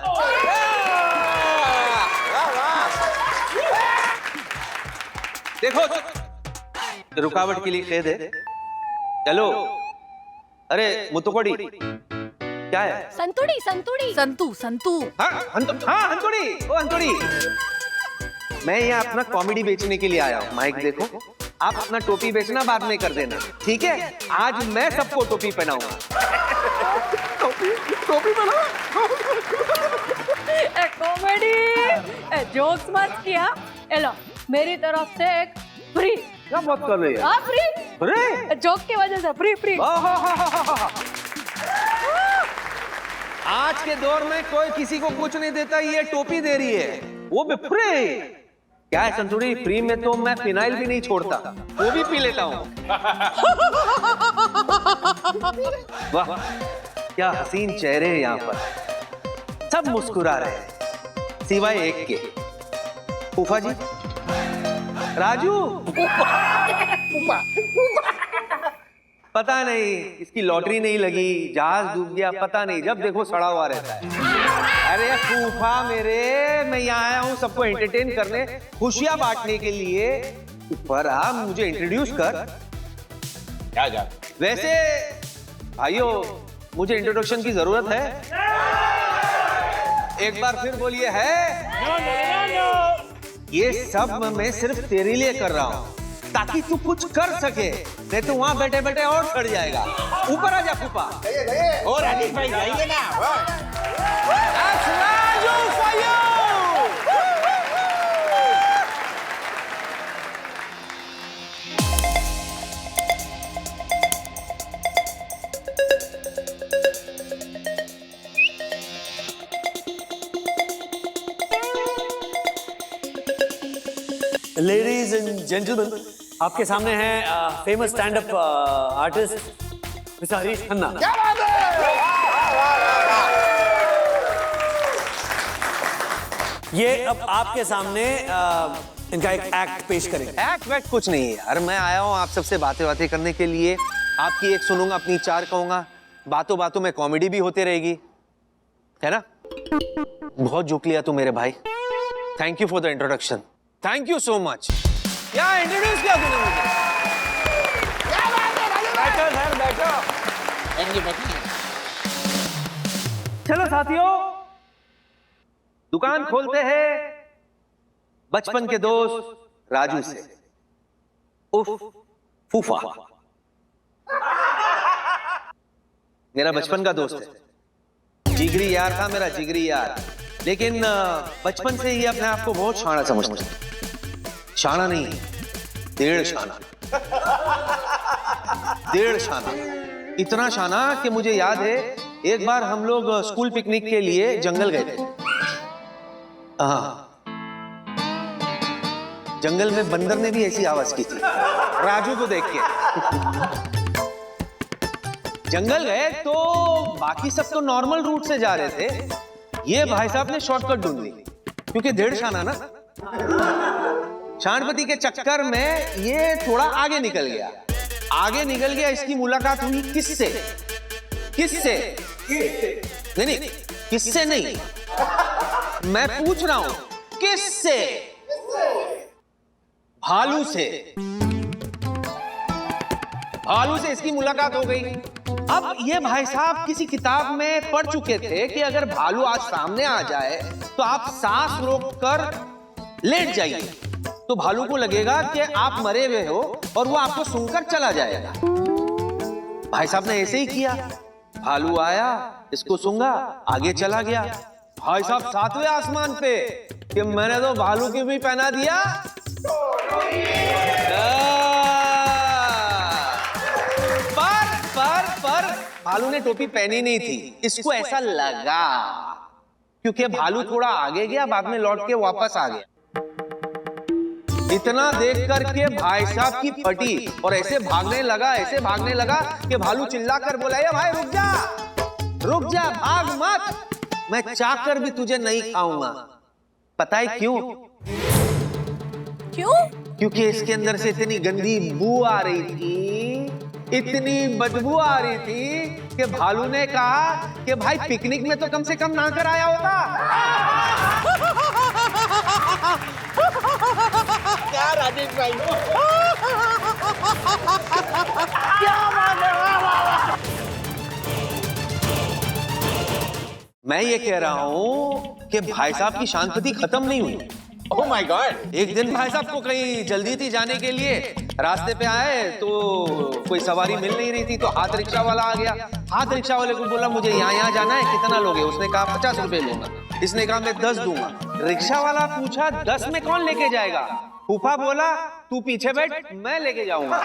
देखो, रुकावट के लिए खेद है। चलो, अरे मुतुकोड़ी क्या है? संतुड़ी संतुड़ी संतू संतू। हाँ हंतुड़ी, ओ हंतुड़ी। मैं यहाँ अपना कॉमेडी बेचने के लिए आया हूँ। माइक देखो, आप अपना टोपी बेचना बाद में कर देना, ठीक है? आज मैं सबको टोपी पहनाऊंगा। टोपी पहना? कॉमेडी जोक्स मत किया। एलो, मेरी तरफ से एक फ्री। क्या बात कर रही है? फ्री अरे जोक की वजह से फ्री फ्री। आज के दौर में कोई किसी को कुछ नहीं देता, ये टोपी दे रही है, वो भी फ्री। क्या है संतुड़ी, फ्री में तो मैं फिनाइल भी नहीं छोड़ता, वो भी पी लेता हूँ। वाह, क्या हसीन चेहरे हैं यहाँ पर, सब मुस्कुरा रहे हैं सिवाय एक के। फूफा जी, राजू। पता नहीं इसकी लॉटरी नहीं लगी, जहाज डूब गया, पता नहीं, जब देखो सड़ा हुआ रहता है। अरे फूफा मेरे, मैं यहाँ आया हूँ सबको एंटरटेन करने, खुशियां बांटने के लिए। पर आप मुझे इंट्रोड्यूस कर। क्या जा? वैसे भाइयों, मुझे इंट्रोडक्शन की जरूरत है? एक बार फिर बोलिए, है? ये सब मैं सिर्फ तेरे लिए कर रहा हूँ, ताकि तू कुछ कर सके, नहीं तो वहां बैठे बैठे और चढ़ जाएगा। ऊपर आ जा फूफा। और राजेश भाई जाइए ना। That's Raju for you! Ladies and gentleman, आपके सामने है famous stand up artist mister Harish Khanna. क्या बात है? ये अब आपके सामने इनका एक एक्ट पेश करेंगे। एक्ट वैक्ट कुछ नहीं है यार, मैं आया हूँ आप सबसे बातें करने के लिए। आपकी एक सुनूंगा, अपनी चार कहूंगा, बातों बातों में कॉमेडी भी होती रहेगी, है ना? बहुत जोक लिया तू मेरे भाई, thank you for the introduction, thank you so much. क्या इंट्रोड्यूस किया तूने मुझे? बैठो सर, बैठो। चलो साथियों, दुकान खोलते हैं बचपन के दोस्त राजू से, उफ फूफा। मेरा बचपन का दोस्त है, जिगरी यार था मेरा, जिगरी यार। लेकिन बचपन से ही अपने आप को बहुत शाना समझता है। शाना नहीं, डेढ़ शाना। डेढ़ शाना, इतना शाना कि मुझे याद है एक बार हम लोग स्कूल पिकनिक के लिए जंगल गए थे। हाँ, जंगल में बंदर ने भी ऐसी आवाज की थी राजू को देख के। जंगल गए तो बाकी सब तो नॉर्मल रूट से जा रहे थे, ये भाई साहब ने शॉर्टकट ढूंढ ली, क्योंकि डेढ़ शाना ना, शानपति के चक्कर में ये थोड़ा आगे निकल गया। आगे निकल गया, इसकी मुलाकात हुई किससे? किससे? नहीं, किससे नहीं, मैं पूछ रहा हूं किससे? भालू से। भालू से इसकी मुलाकात हो गई। अब ये भाई साहब किसी किताब में पढ़ चुके थे कि अगर भालू आज सामने आ जाए तो आप सांस रोक कर लेट जाइए, तो भालू को लगेगा कि आप मरे हुए हो और वो आपको सूंघकर चला जाएगा। भाई साहब ने ऐसे ही किया, भालू आया, इसको सूंघा, आगे चला गया। भाई साहब 7वें आसमान पे कि मैंने तो भालू की भी पहना दिया। पर भालू ने टोपी पहनी नहीं थी, इसको ऐसा लगा क्योंकि भालू थोड़ा आगे गया, बाद में लौट के वापस आ गया। इतना देख करके भाई साहब की फटी और ऐसे भागने लगा कि भालू चिल्लाकर बोला, ये भाई रुक जा, भाग मत, मैं चाहकर भी तुझे नहीं खाऊंगा। पता है क्यों? क्योंकि इसके अंदर से इतनी गंदी बू आ रही थी, इतनी बदबू आ रही थी कि भालू ने कहा कि भाई पिकनिक में तो कम से कम नहाकर आया होता। क्या राजेश भाई, मैं ये कह रहा हूं कि भाई साहब की शांति खत्म नहीं हुई। Oh my God. एक दिन भाई साहब को कहीं जल्दी थी जाने के लिए, रास्ते पे आए तो कोई सवारी मिल नहीं रही थी, तो हाथ रिक्शा वाला आ गया। हाथ रिक्शा वाले को बोला मुझे यहाँ जाना है, कितना लोगे? उसने कहा 50 रुपए लूंगा। इसने कहा मैं 10 दूंगा। रिक्शा वाला पूछा 10 में कौन लेके जाएगा? फूफा बोला तू पीछे बैठ, मैं लेके जाऊंगा।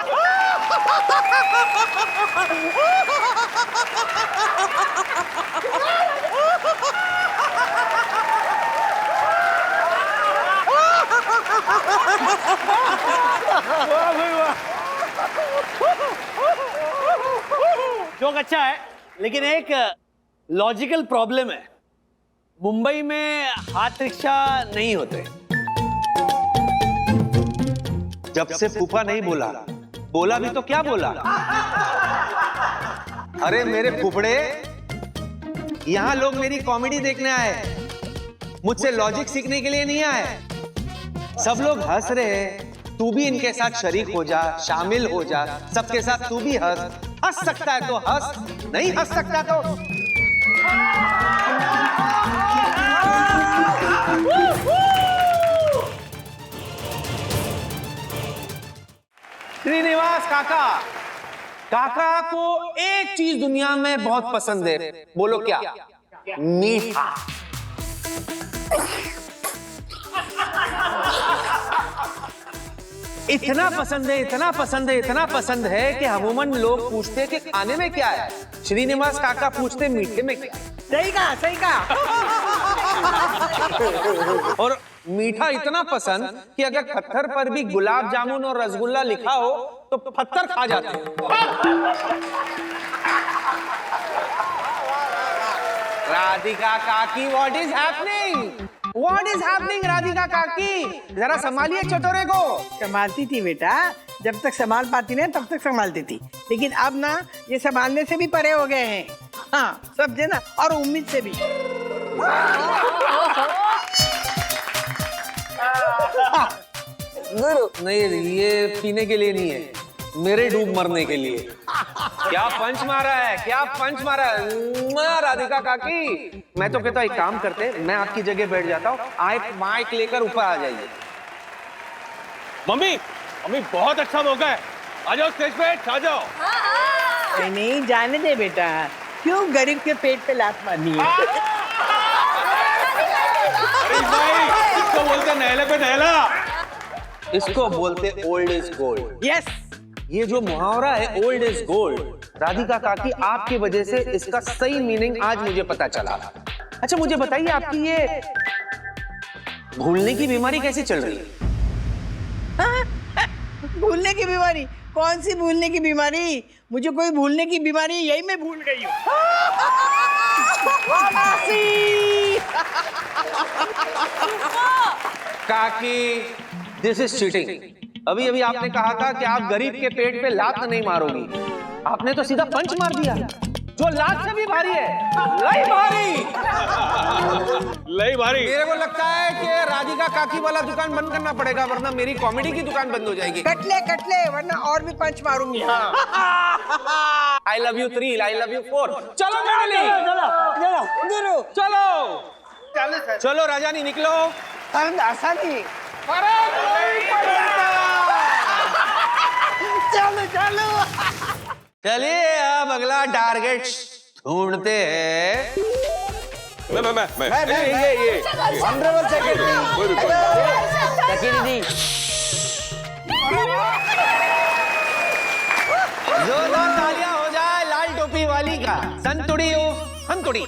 जोक अच्छा है, लेकिन एक लॉजिकल प्रॉब्लम है। मुंबई में हाथ रिक्शा नहीं होते। जब से फूफा नहीं बोला भी तो क्या बोला? अरे मेरे फुफड़े, यहाँ लोग मेरी कॉमेडी देखने आए, मुझसे लॉजिक सीखने के लिए नहीं आए। सब लोग हंस रहे हैं, तू भी इनके साथ शरीक हो जा, शामिल हो जा, सबके साथ तू भी हंस सकता है तो हंस, नहीं हंस सकता तो श्रीनिवास काका को एक चीज दुनिया में बहुत पसंद है, बोलो क्या? मीठा। इतना पसंद है कि अमूमन लोग पूछते हैं कि खाने में क्या है, श्रीनिवास काका पूछते मीठे में क्या? सही कहा। और मीठा इतना पसंद कि अगर पत्थर पर भी गुलाब जामुन और रसगुल्ला लिखा हो तो पत्थर खा जाते हैं। राधिका काकी, व्हाट इज हैपनिंग राधिका काकी? जरा संभालिए चटोरे को। संभालती थी बेटा, जब तक संभाल पाती ना तब तक संभालती थी, लेकिन अब ना ये संभालने से भी परे हो गए हैं। हाँ समझे ना, और उम्मीद से भी। नहीं, ये पीने के लिए नहीं है, मेरे डूब मरने के लिए। क्या पंच मारा है राधिका काकी। मैं तो कहता एक काम करते, मैं आपकी जगह बैठ जाता हूँ, आप माइक लेकर ऊपर आ जाइए। मम्मी बहुत अच्छा मौका है, आ जाओ स्टेज पे, आ जाओ। नहीं जाने दे बेटा, क्यों गरीब के पेट पे लात मारनी है? इसको बोलते नहले पे नहला। इसको बोलते ओल्ड इज गोल्ड। यस, ये जो मुहावरा है ओल्ड इज गोल्ड, राधिका काकी आपकी वजह से इसका सही मीनिंग आज मुझे पता चला। अच्छा मुझे बताइए, आपकी ये भूलने की बीमारी कैसे चल रही है? भूलने की बीमारी? कौन सी भूलने की बीमारी? मुझे कोई भूलने की बीमारी, यही मैं भूल गई हूँ। काकी, दिस इज चीटिंग। अभी आपने कहा था कि आप गरीब के पेट पे लात नहीं मारोगी, आपने तो सीधा पंच मार दिया। जो लास्ट से भी भारी है, लई भारी। लई भारी। मेरे को लगता है कि राधिका काकी वाला दुकान बंद करना पड़ेगा, वरना मेरी कॉमेडी की दुकान बंद हो जाएगी। कटले वरना और भी पंच मारूंगी। I love you 3, I love you 4। चलो फैमिली, चलो चलो राजानी निकलो। आसानी। चलिए अब अगला टारगेट ढूंढते हैं। ये सेक्रेटरी जोरदार तालियां हो जाए लाल टोपी वाली का। संतुड़ी हो, हंतुड़ी।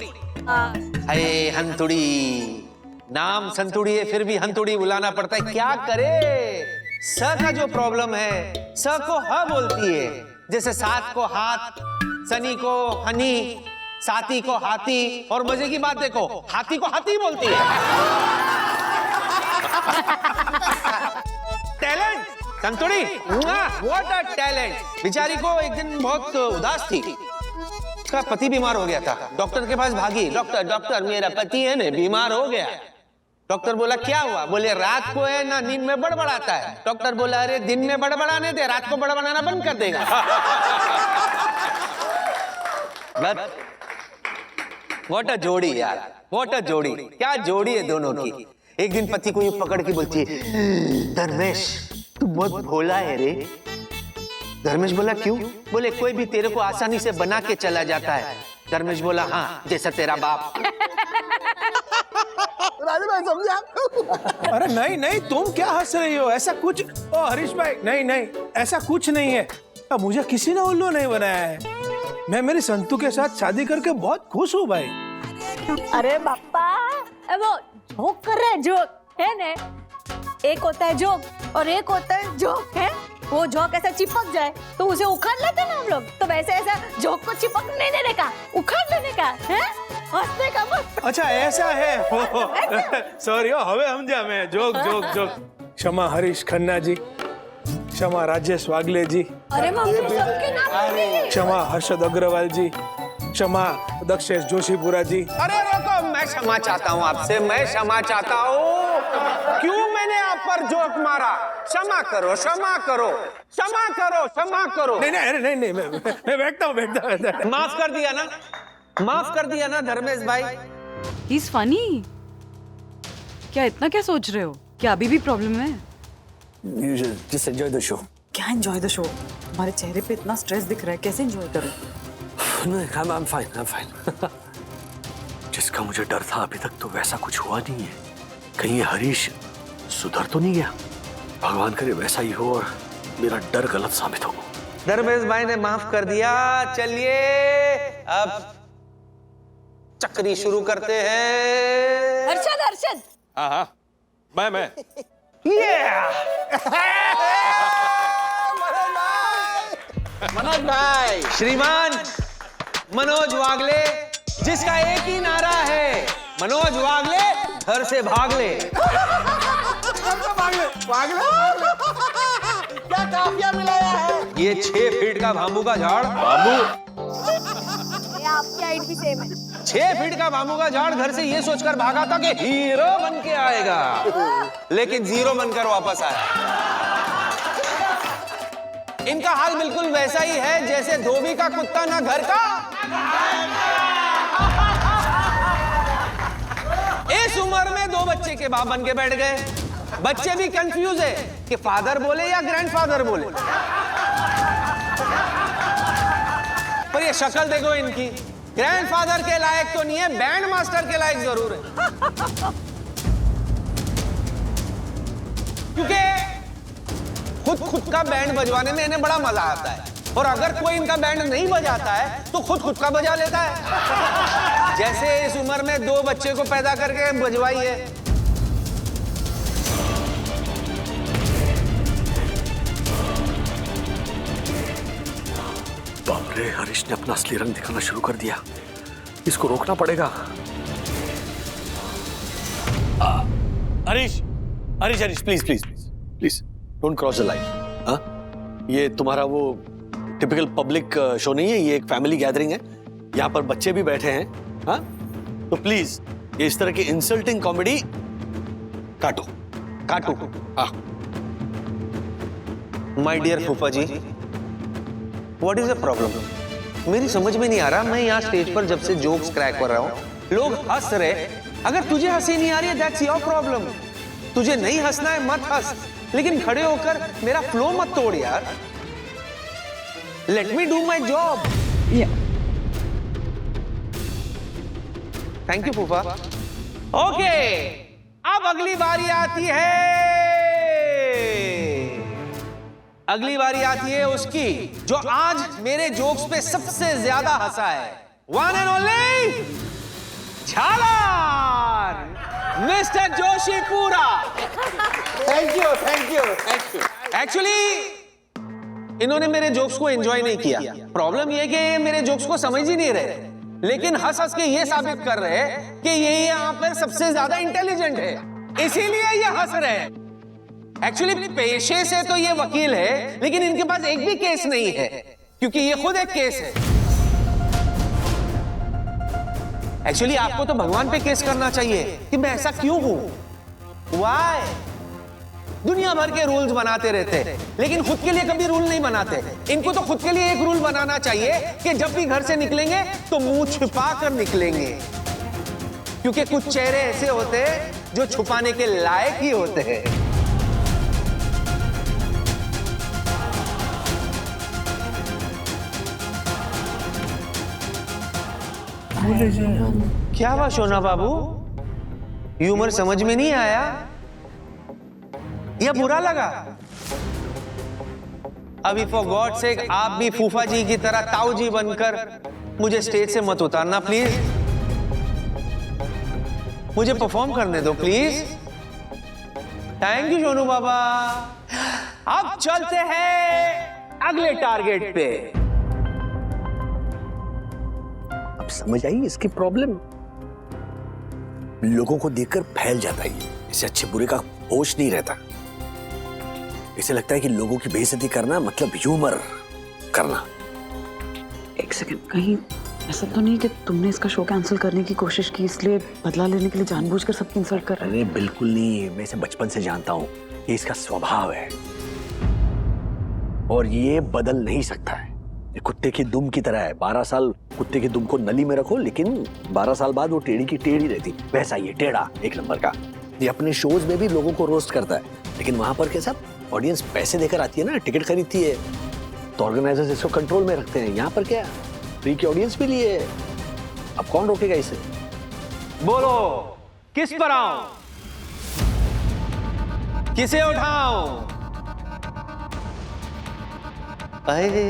अरे हंतुड़ी, नाम संतुड़ी है फिर भी हंतुड़ी बुलाना पड़ता है, क्या करे। स का जो प्रॉब्लम है, स को ह बोलती है। जैसे सात को हाथ, सनी को हनी, साथी को हाथी, और मजे की बात देखो, हाथी को हाथी बोलती है। Talent Santudi, what a talent. बेचारी को एक दिन बहुत उदास थी, उसका पति बीमार हो गया था। डॉक्टर के पास भागी, डॉक्टर डॉक्टर मेरा पति है ना बीमार हो गया। डॉक्टर बोला क्या हुआ? बोले रात को है ना नींद में बड़बड़ाता है। डॉक्टर बोला अरे दिन में बड़बड़ाने दे, रात को बड़बड़ाना बंद कर देगा। व्हाट अ जोड़ी यार, व्हाट अ जोड़ी, क्या जोड़ी है दोनों की। एक दिन पति को यूं पकड़ के बोलती है, धर्मेश तू बहुत भोला है रे। धर्मेश बोला क्यों? बोले कोई भी तेरे को आसानी से बना के चला जाता है। धर्मेश बोला हाँ, जैसा तेरा बाप। अरे नहीं नहीं, तुम क्या हंस रही हो? ऐसा कुछ, ओ हरीश भाई, नहीं नहीं ऐसा कुछ नहीं है। अब मुझे किसी ने उल्लू नहीं बनाया है। मैं मेरी संतू के साथ शादी करके बहुत खुश हूँ भाई। अरे बाप्पा, वो जोक कर रहे हैं, जोक है ना। एक होता है जोक और एक होता है जोक है। वो जोक ऐसा चिपक जाए तो उसे उखाड़ लेते ना हम लोग, तो वैसे ऐसा जोक को चिपक नहीं देने का, उखाड़ देने का है, हंसने का मत। अच्छा ऐसा है। सॉरी हवे समझा मैं। Joke joke joke. क्षमा हरीश खन्ना जी, क्षमा राजेश वागले जी, अरे मम्मी सबके नाम बोलिए। क्षमा हर्षद अग्रवाल जी, क्षमा दक्षेश जोशीपुरा जी। अरे रोको, मैं क्षमा चाहता हूँ आपसे, मैं क्षमा चाहता हूँ। क्यों मैंने आप पर जोक मारा? क्षमा करो, क्षमा करो, क्षमा करो, क्षमा करो। नहीं नहीं, अरे नहीं नहीं, मैं बैठता हूँ। माफ कर दिया ना, माफ कर दिया ना धर्मेश भाई। He is funny. क्या इतना क्या सोच रहे हो? क्या अभी भी प्रॉब्लम है? Just enjoy the show. क्या एंजॉय द शो? तुम्हारे चेहरे पे इतना स्ट्रेस दिख रहा है, कैसे एंजॉय करूं? No, I'm fine, I'm fine. जिसका मुझे डर था अभी तक तो वैसा कुछ हुआ नहीं है। कहीं ये हरीश सुधर तो नहीं गया? भगवान करे वैसा ही हो और मेरा डर गलत साबित हो। धर्मेश भाई ने माफ कर दिया। चलिए अब चक्री शुरू करते हैं। हर्षद हर्षद, हाँ मैं मनोज भाई, श्रीमान मनोज वागले, जिसका एक ही नारा है, मनोज वागले घर से भाग ले। क्या काफिया मिलाया है? ये 6 फीट का बाम्बू का झाड़, ये आपकी हाइट भी सेम है। 6 फीट का बाम्बू का झाड़ घर से ये सोचकर भागा था कि हीरो बन के आएगा, लेकिन जीरो बनकर वापस आया। इनका हाल बिल्कुल वैसा ही है जैसे धोबी का कुत्ता ना घर का। इस उम्र में 2 बच्चे के बाप बन के बैठ गए। बच्चे भी कंफ्यूज है कि फादर बोले या ग्रैंडफादर बोले। पर ये शक्ल देखो इनकी, ग्रैंडफादर के लायक तो नहीं है, बैंड मास्टर के लायक जरूर है। क्योंकि खुद का बैंड बजवाने में इन्हें बड़ा मजा आता है, और अगर कोई इनका बैंड नहीं बजाता है तो खुद का बजा लेता है। जैसे इस उम्र में 2 बच्चे को पैदा करके बजवाई है। बाप रे, हरीश ने अपना असली रंग दिखाना शुरू कर दिया। इसको रोकना पड़ेगा। Harish Harish Harish, please please please please don't cross the line. हाँ, ये तुम्हारा वो टिपिकल पब्लिक शो नहीं है, ये एक फैमिली गैदरिंग है। यहाँ पर बच्चे भी बैठे हैं, हाँ? तो प्लीज ये इस तरह की इंसल्टिंग कॉमेडी काटो। काटू। हाँ। माय डियर फूफा जी, व्हाट इज द प्रॉब्लम? मेरी समझ में नहीं आ रहा। मैं यहाँ स्टेज पर जब से जोक्स क्रैक कर रहा हूँ, लोग हंस रहे। अगर तुझे हंसी नहीं आ रही है, दैट्स योर प्रॉब्लम। तुझे नहीं हंसना है, मत हंस, लेकिन खड़े होकर मेरा फ्लो मत तोड़ यार। Let me do my job. Thank you फूफा। ओके, अब अगली बारी आती है, अगली बारी आती है उसकी जो आज मेरे जोक्स पे सबसे ज्यादा हंसा है। One and only Jhalar, mister Joshipura. Thank you thank you thank you. Actually इन्होंने मेरे जोक्स को एंजॉय नहीं किया। प्रॉब्लम ये कि ये मेरे जोक्स को समझ ही नहीं रहे, लेकिन हंस हंस के ये साबित कर रहे हैं कि ये यहाँ पर सबसे ज्यादा इंटेलिजेंट है, इसीलिए ये हंस रहे हैं। एक्चुअली पेशे से तो ये वकील है, लेकिन इनके पास एक भी केस नहीं है, क्योंकि ये खुद एक केस है। एक्चुअली आपको तो भगवान पे केस करना चाहिए कि मैं ऐसा क्यों हूं, व्हाई। दुनिया भर के रूल्स बनाते रहते हैं, लेकिन खुद के लिए कभी रूल नहीं बनाते। इनको तो खुद के लिए एक रूल बनाना चाहिए कि जब भी घर से निकलेंगे तो मुंह छिपा कर निकलेंगे, क्योंकि कुछ चेहरे ऐसे होते हैं जो छुपाने के लायक ही होते हैं। क्या हुआ सोना बाबू, ह्यूमर समझ में नहीं आया या बुरा लगा? अभी फॉर गॉड सेक आप भी फूफा जी की तरह ताऊ जी बनकर मुझे स्टेज से मत उतारना प्लीज। मुझे परफॉर्म करने दो प्लीज। थैंक यू सोनू बाबा। अब चलते हैं अगले टारगेट पे। अब समझ आई इसकी प्रॉब्लम, लोगों को देखकर फैल जाता है। इसे अच्छे बुरे का होश नहीं रहता। इसे लगता है कि लोगों की बेइज्जती करना मतलब ह्यूमर करना। एक सेकंड, कहीं ऐसा तो नहीं कि तुमने इसका शो कैंसिल करने की कोशिश की, इसलिए बदला लेने के लिए जानबूझकर सबकी इंसल्ट कर रहे हो? अरे बिल्कुल नहीं, मैं इसे बचपन से जानता हूँ, ये इसका स्वभाव है और ये बदल नहीं सकता है। ये कुत्ते की दुम की तरह है। 12 साल कुत्ते की दुम को नली में रखो, लेकिन 12 साल बाद वो टेढ़ी की टेढ़ी रहती। वैसा ये टेढ़ा एक नंबर का। ये अपने शोज में भी लोगों को रोस्ट करता है, लेकिन वहां पर कैसा ऑडियंस पैसे देकर आती है ना, टिकट खरीदती है, तो ऑर्गेनाइजर्स इसको कंट्रोल में रखते हैं। यहाँ पर क्या फ्री की ऑडियंस भी लिए। अब कौन रोकेगा इसे? बोलो किस पर आऊं, किसे उठाऊं? अरे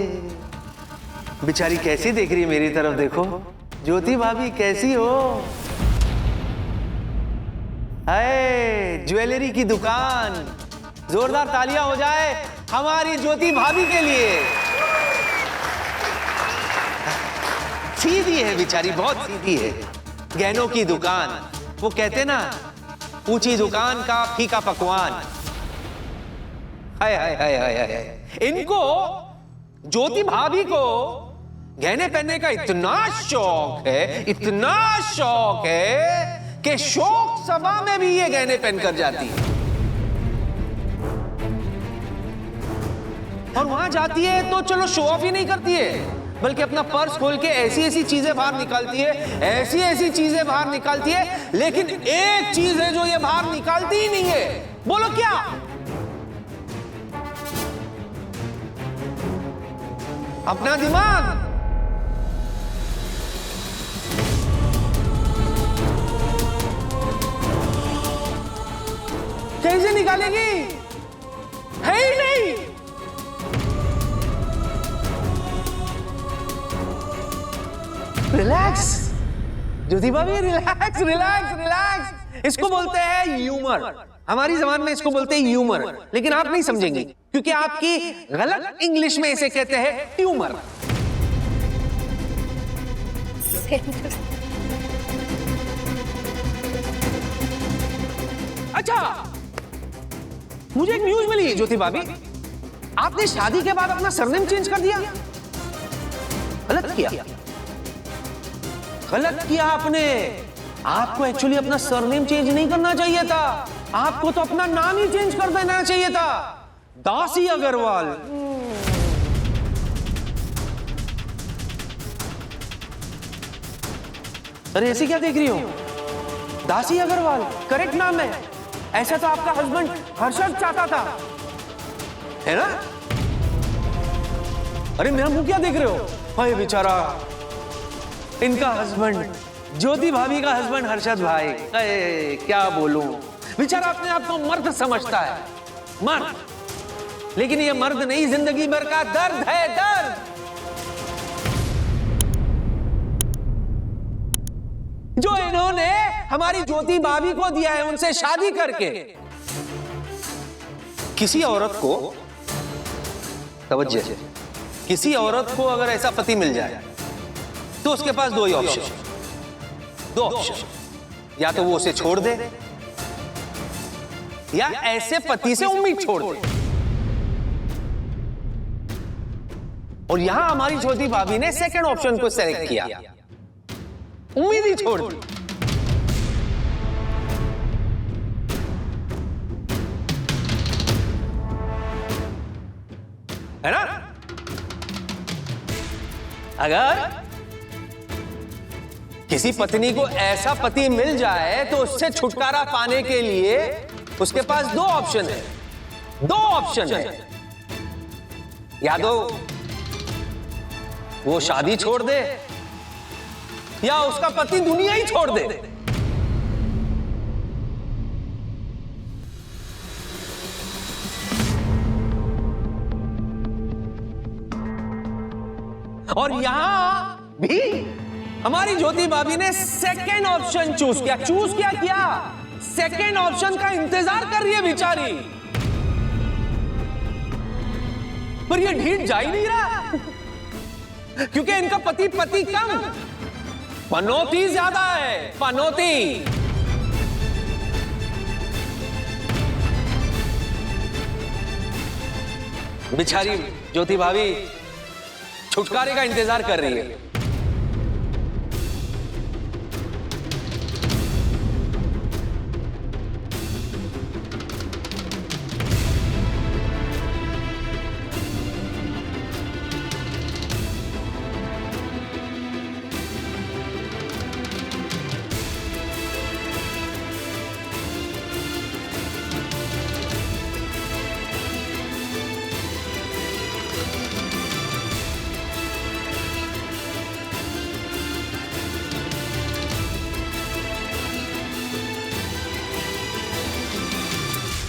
बेचारी कैसी देख रही है मेरी तरफ, देखो ज्योति भाभी कैसी हो। अरे ज्वेलरी की दुकान, जोरदार तालियां हो जाए हमारी ज्योति भाभी के लिए। सीधी है बेचारी, बहुत सीधी है। गहनों की दुकान, वो कहते ना ऊंची दुकान का फीका पकवान। हाय हाय हाय हाय हाय। इनको ज्योति भाभी को गहने पहनने का इतना शौक है, इतना शौक है कि शोक सभा में भी ये गहने पहनकर जाती है। और वहां जाती है तो चलो शो ऑफ ही नहीं करती है, बल्कि अपना पर्स खोल के ऐसी ऐसी चीजें बाहर निकालती है, ऐसी ऐसी चीजें बाहर निकालती है, लेकिन एक चीज है जो ये बाहर निकालती ही नहीं है। बोलो क्या? अपना दिमाग। कैसे निकालेगी? है ही नहीं। रिलैक्स ज्योति भाभी, रिलैक्स रिलैक्स रिलैक्स। इसको बोलते हैं ह्यूमर, हमारी जबान में इसको बोलते हैं ह्यूमर, लेकिन आप नहीं समझेंगे क्योंकि आपकी गलत इंग्लिश में इसे कहते हैं ट्यूमर। अच्छा, मुझे एक न्यूज मिली ज्योति भाभी, आपने शादी के बाद अपना सरनेम चेंज कर दिया। गलत किया। गलत किया आपने। आपको एक्चुअली अपना सरनेम चेंज नहीं करना चाहिए था, आपको तो अपना नाम ही चेंज कर देना चाहिए था, दासी अग्रवाल। अरे ऐसे क्या देख रही हो? दासी अग्रवाल करेक्ट नाम है, ऐसा तो आपका हस्बैंड हर्षद चाहता था, है ना? अरे मेरा मुंह क्या देख रहे हो? भाई बेचारा, इनका हस्बैंड, ज्योति भाभी का हस्बैंड हर्षद भाई, अरे क्या बोलूं, बेचारा अपने आप को मर्द समझता है, मर्द। लेकिन ये मर्द नहीं, जिंदगी भर का दर्द है, दर्द। जो इन्होंने हमारी ज्योति भाभी को दिया है उनसे शादी करके। किसी औरत को, तवज्जो, किसी औरत को अगर ऐसा पति मिल जाए तो उसके पास दो ऑप्शन, या तो वो उसे छोड़ दे या ऐसे पति से उम्मीद छोड़ दे। और यहां हमारी ज्योति भाभी ने सेकंड ऑप्शन को सेलेक्ट किया, उम्मीद ही छोड़ दी। है ना? अगर किसी पत्नी को ऐसा पति मिल जाए तो उससे छुटकारा पाने के लिए उसके पास दो ऑप्शन है, या तो वो शादी छोड़ दे या उसका पति दुनिया ही छोड़ दे। और यहां भी हमारी ज्योति भाभी ने सेकेंड ऑप्शन चूज किया। सेकेंड ऑप्शन का इंतजार कर रही है बेचारी, पर ये ढीठ जा ही नहीं रहा, क्योंकि इनका पति कम, पनौती ज्यादा है, पनौती। बेचारी ज्योति भाभी छुटकारे का इंतजार कर रही है।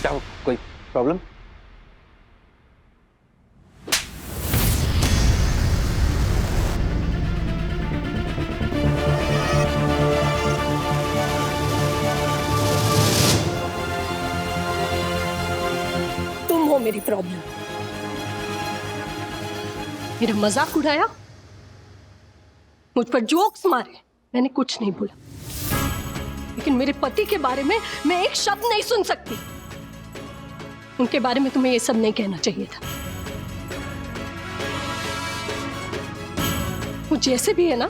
क्या कोई प्रॉब्लम? तुम हो मेरी प्रॉब्लम। मेरा मजाक उड़ाया, मुझ पर जोक्स मारे, मैंने कुछ नहीं बोला, लेकिन मेरे पति के बारे में मैं एक शब्द नहीं सुन सकती। उनके बारे में तुम्हें ये सब नहीं कहना चाहिए था। वो जैसे भी है ना,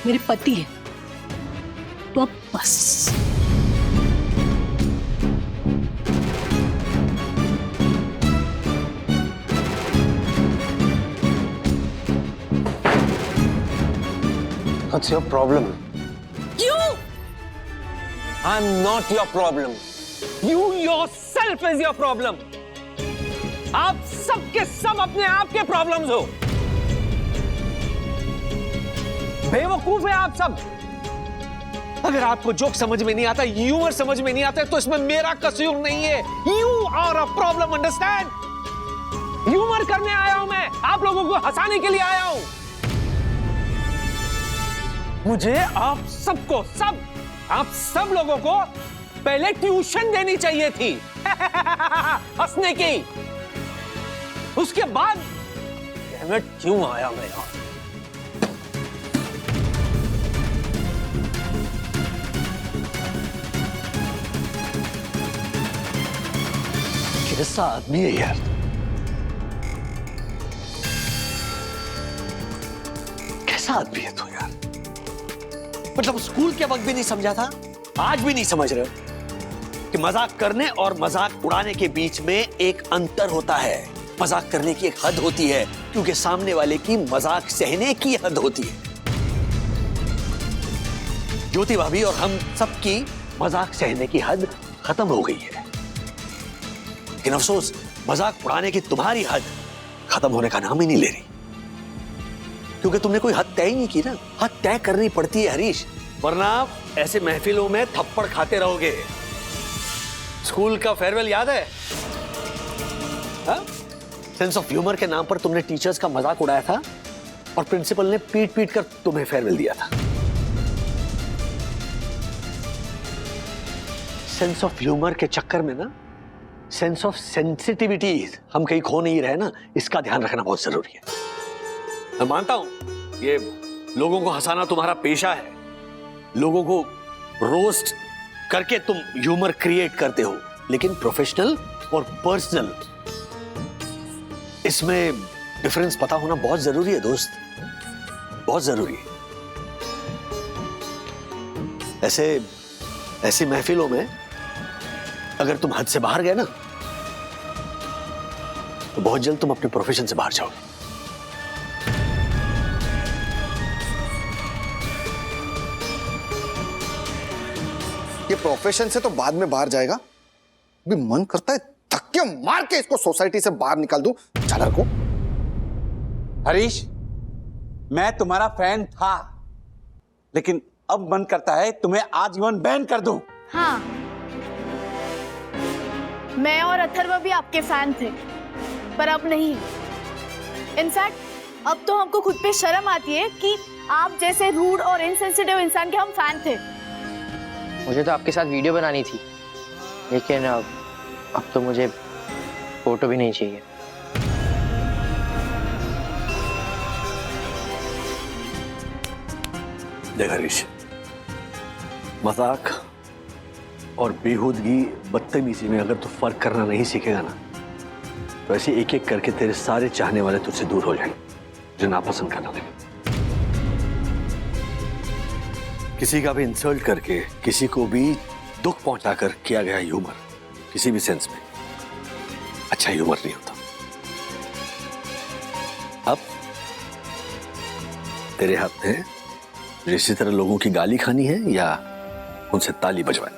मेरे पति है, तो अब बस। What's your problem? You! I'm not your problem. You yourself is your problem. आप सब के सब अपने आप के प्रॉब्लम्स हो। बेवकूफ है आप सब। अगर आपको जोक समझ में नहीं आता, ह्यूमर समझ में नहीं आता, तो इसमें मेरा कसूर नहीं है। You are a problem, understand? Humour करने आया हूं मैं, आप लोगों को हंसाने के लिए आया हूं। मुझे आप सबको, आप सब लोगों को पहले ट्यूशन देनी चाहिए थी हंसने की। उसके बाद मैं क्यों आया मैं यहाँ? कैसा आदमी है यार? कैसा आदमी है तू यार? मतलब स्कूल के वक्त भी नहीं समझा था, आज भी नहीं समझ रहे हो कि मजाक करने और मजाक उड़ाने के बीच में एक अंतर होता है। मजाक करने की एक हद होती है, क्योंकि सामने वाले की मजाक सहने की हद होती है। ज्योति भाभी और हम सबकी मजाक सहने की हद खत्म हो गई है, लेकिन अफसोस मजाक उड़ाने की तुम्हारी हद खत्म होने का नाम ही नहीं ले रही, क्योंकि तुमने कोई हद तय ही नहीं की ना। हद तय करनी पड़ती है हरीश, वरना ऐसे महफिलों में थप्पड़ खाते रहोगे। स्कूल का फेयरवेल याद है? सेंस ऑफ ह्यूमर के नाम पर तुमने टीचर्स का मजाक उड़ाया था और प्रिंसिपल ने पीट पीट कर तुम्हें फेयरवेल दिया था। सेंस ऑफ ह्यूमर के चक्कर में ना सेंस ऑफ सेंसिटिविटी हम कहीं खो नहीं रहे ना, इसका ध्यान रखना बहुत जरूरी है। मैं मानता हूं ये लोगों को हंसाना तुम्हारा पेशा है, लोगों को रोस्ट करके तुम ह्यूमर क्रिएट करते हो, लेकिन प्रोफेशनल और पर्सनल इसमें डिफरेंस पता होना बहुत जरूरी है दोस्त, बहुत जरूरी है। ऐसी महफिलों में अगर तुम हद से बाहर गए ना तो बहुत जल्द तुम अपने प्रोफेशन से बाहर जाओगे। ये प्रोफेशन से तो बाद में बाहर जाएगा, अभी मन करता है धक्के मार के इसको सोसाइटी से बाहर निकाल दूं झालर को। हरीश, मैं तुम्हारा फैन था, लेकिन अब मन करता है तुम्हें आजीवन बैन कर दूं। हाँ, मैं और अथर्व भी आपके फैन थे, पर अब नहीं। इनफैक्ट अब तो हमको खुद पे शर्म आती है कि आप जैसे रूड और इनसेंसिटिव इंसान के हम फैन थे। मुझे तो आपके साथ वीडियो बनानी थी, लेकिन अब तो मुझे फोटो भी नहीं चाहिए। देख हरीश, मजाक और बेहूदगी बदतमीजी में अगर तू फर्क करना नहीं सीखेगा ना, तो ऐसे एक एक करके तेरे सारे चाहने वाले तुझसे दूर हो जाएंगे, जो नापसंद करना लगे। किसी का भी इंसल्ट करके, किसी को भी दुख पहुंचाकर किया गया ह्यूमर किसी भी सेंस में अच्छा ह्यूमर नहीं होता। अब तेरे हाथ में इसी तरह लोगों की गाली खानी है या उनसे ताली बजवानी।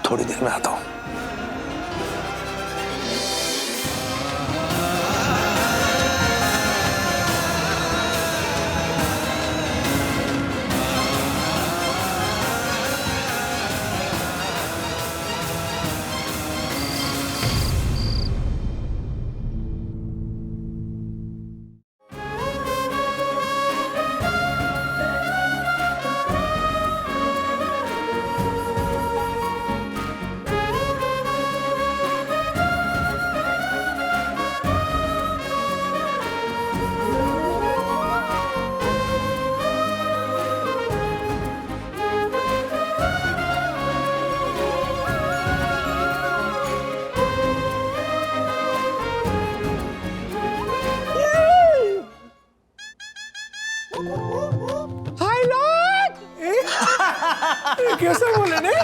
थोड़ी देर में आता हूं। कैसा बोले ने?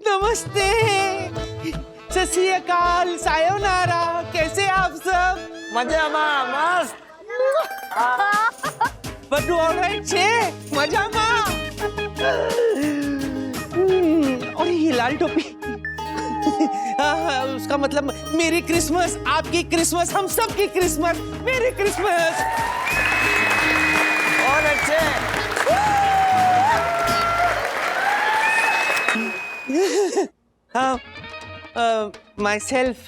नमस्ते, सत श्री अकाल, सायोनारा, कैसे आप सब? मजा मस्त। બધું ઓલરાઈટ છે? મજામાં? और ये लाल टोपी उसका मतलब मेरी क्रिसमस, आपकी क्रिसमस, हम सब की क्रिसमस, मेरी क्रिसमस। और अच्छे। माई सेल्फ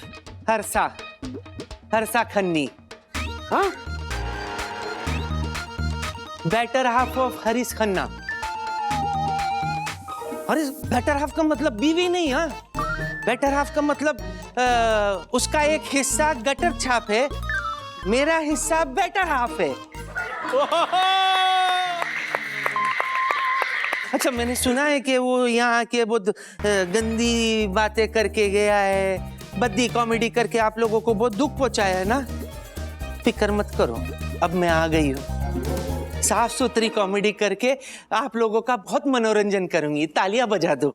हर्षा खन्नी, हाँ, better half of Harish Khanna. Harish better half का मतलब बीवी नहीं, हाँ, बेटर हाफ का मतलब उसका एक हिस्सा गटर छाप है, मेरा हिस्सा बेटर हाफ है। अच्छा, मैंने सुना है कि वो यहाँ के बहुत गंदी बातें करके गया है, बद्दी कॉमेडी करके आप लोगों को बहुत दुख पहुंचाया है ना। फिक्र मत करो, अब मैं आ गई हूँ, साफ सुथरी कॉमेडी करके आप लोगों का बहुत मनोरंजन करूंगी। तालियां बजा दो।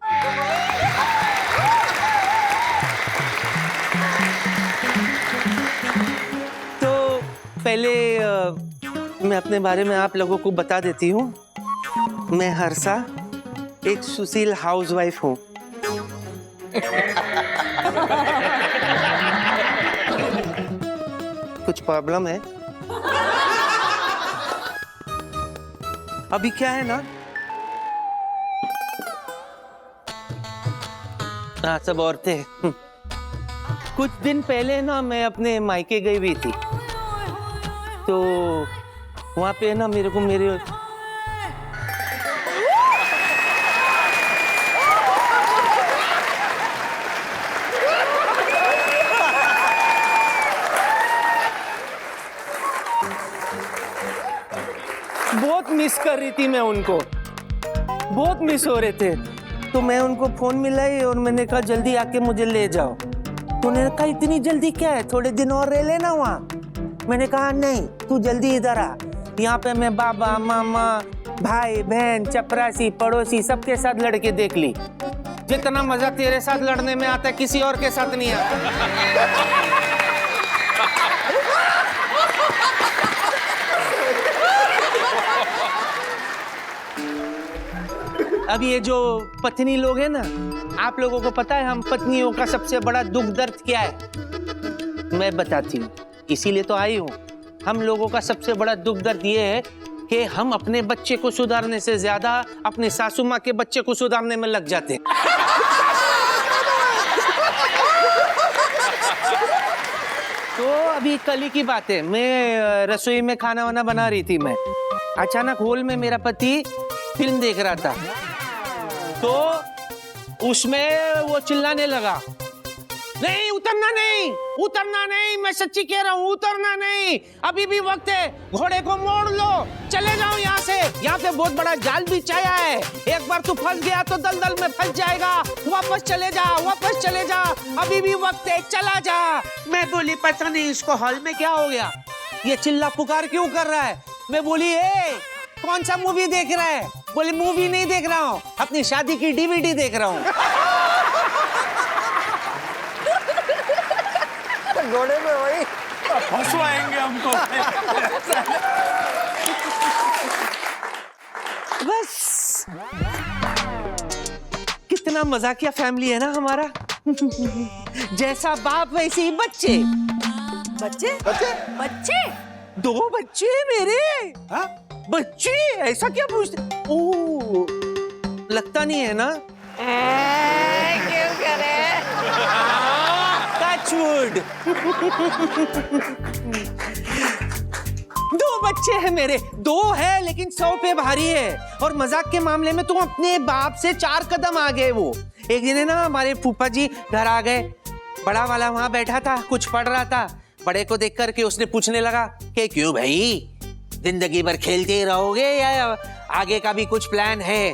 तो पहले मैं अपने बारे में आप लोगों को बता देती हूँ। मैं हर्षा एक सुशील हाउसवाइफ हूँ। कुछ प्रॉब्लम है? अभी क्या है ना, हाँ, सब औरतें। कुछ दिन पहले ना मैं अपने मायके गई हुई थी, तो वहां पे ना मेरे को मेरे बहुत मिस कर रही थी, मैं उनको बहुत मिस हो रहे थे। तो मैं उनको फोन मिलाई और मैंने कहा जल्दी आके मुझे ले जाओ। तो उन्होंने कहा इतनी जल्दी क्या है, थोड़े दिन और रह लेना वहाँ। मैंने कहा नहीं, तू जल्दी इधर आ, यहाँ पे मैं बाबा मामा भाई बहन चपरासी पड़ोसी सबके साथ लड़के देख ली। जितना मजा तेरे साथ लड़ने में आता है किसी और के साथ नहीं आता। अब ये जो पत्नी लोग हैं ना, आप लोगों को पता है हम पत्नियों का सबसे बड़ा दुख दर्द क्या है? मैं बताती हूँ, इसीलिए तो आई हूँ। हम लोगों का सबसे बड़ा दुख दर्द ये है कि हम अपने बच्चे को सुधारने से ज्यादा अपनी सासू माँ के बच्चे को सुधारने में लग जाते हैं। तो अभी कल ही की बात है, मैं रसोई में खाना वाना बना रही थी। मैं अचानक हॉल में मेरा पति फिल्म देख रहा था, तो उसमें वो चिल्लाने लगा, नहीं उतरना नहीं, उतरना नहीं, मैं सच्ची कह रहा हूँ, उतरना नहीं, अभी भी वक्त है, घोड़े को मोड़ लो, चले जाओ यहाँ से, यहाँ पे बहुत बड़ा जाल बिछाया है, एक बार तू फंस गया तो दलदल में फंस जाएगा, वापस चले जा, वापस चले जा, अभी भी वक्त है, चला जा। मैं बोली पता नहीं इसको हॉल में क्या हो गया, ये चिल्ला पुकार क्यों कर रहा है। मैं बोली ए कौन सा मूवी देख रहा है? बोले मूवी नहीं देख रहा हूँ, अपनी शादी की डीवीडी देख रहा हूँ। घोड़े में वही हंसवाएंगे हमको। बस कितना मजाकिया फैमिली है ना हमारा। जैसा बाप वैसे ही बच्चे। बच्चे बच्चे बच्चे 2 बच्चे मेरे। हाँ? बच्चे ऐसा क्या पूछते? ओह, लगता नहीं है ना? क्यों करे? टचवुड। 2 बच्चे हैं मेरे, 2 है लेकिन 100 पे भारी है। और मजाक के मामले में तुम अपने बाप से 4 कदम आ गए। वो एक दिन है ना हमारे फूफा जी घर आ गए, बड़ा वाला वहां बैठा था, कुछ पढ़ रहा था। बड़े को देख करके उसने पूछने लगा कि क्यों भाई, जिंदगी भर खेलते ही रहोगे या आगे का भी कुछ प्लान है?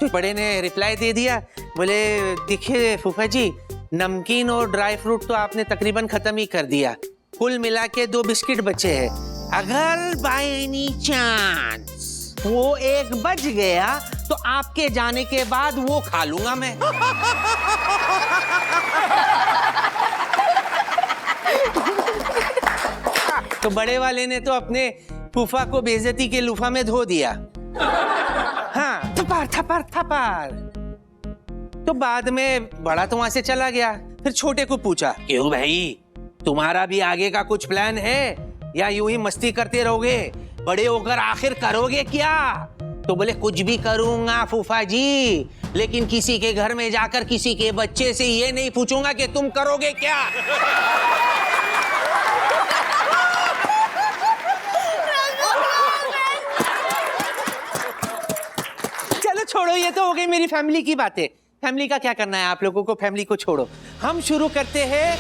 तो बड़े ने रिप्लाई दे दिया, बोले देखिए फूफा जी, नमकीन और ड्राई फ्रूट तो आपने तकरीबन खत्म ही कर दिया, कुल मिला के 2 बिस्किट बचे हैं। अगर बाय एनी चांस वो एक बच गया तो आपके जाने के बाद वो खा लूंगा मैं। तो बड़े वाले ने तो अपने फूफा को बेइज्जती के लूफा में धो दिया। हाँ, थपार थपार थपार। तो बाद में बड़ा तो वहां से चला गया। फिर छोटे को पूछा, क्यों भाई, तुम्हारा भी आगे का कुछ प्लान है या यूं ही मस्ती करते रहोगे? बड़े होकर आखिर करोगे क्या? तो बोले कुछ भी करूंगा फूफा जी, लेकिन किसी के घर में जाकर किसी के बच्चे से ये नहीं पूछूंगा कि तुम करोगे क्या। चलो छोड़ो, ये तो हो गई मेरी फैमिली की बातें। फैमिली का क्या करना है आप लोगों को, फैमिली को छोड़ो। हम शुरू करते हैं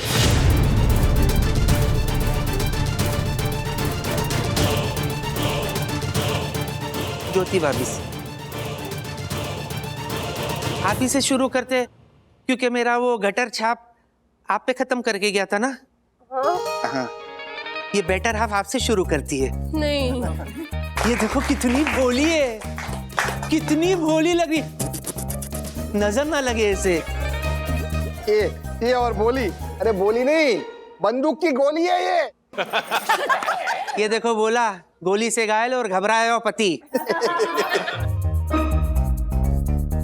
ज्योति भाभी से। आप ही से शुरू करते हैं, क्योंकि मेरा वो गटर छाप आप पे खत्म करके गया था ना। हाँ। ये बेटर हाफ आपसे शुरू करती है। नहीं, ये देखो कितनी भोली है, कितनी भोली लग रही, नजर ना लगे इसे। ये और बोली, अरे बोली नहीं, बंदूक की गोली है ये। ये देखो बोला, गोली से घायल और घबराया हुआ पति।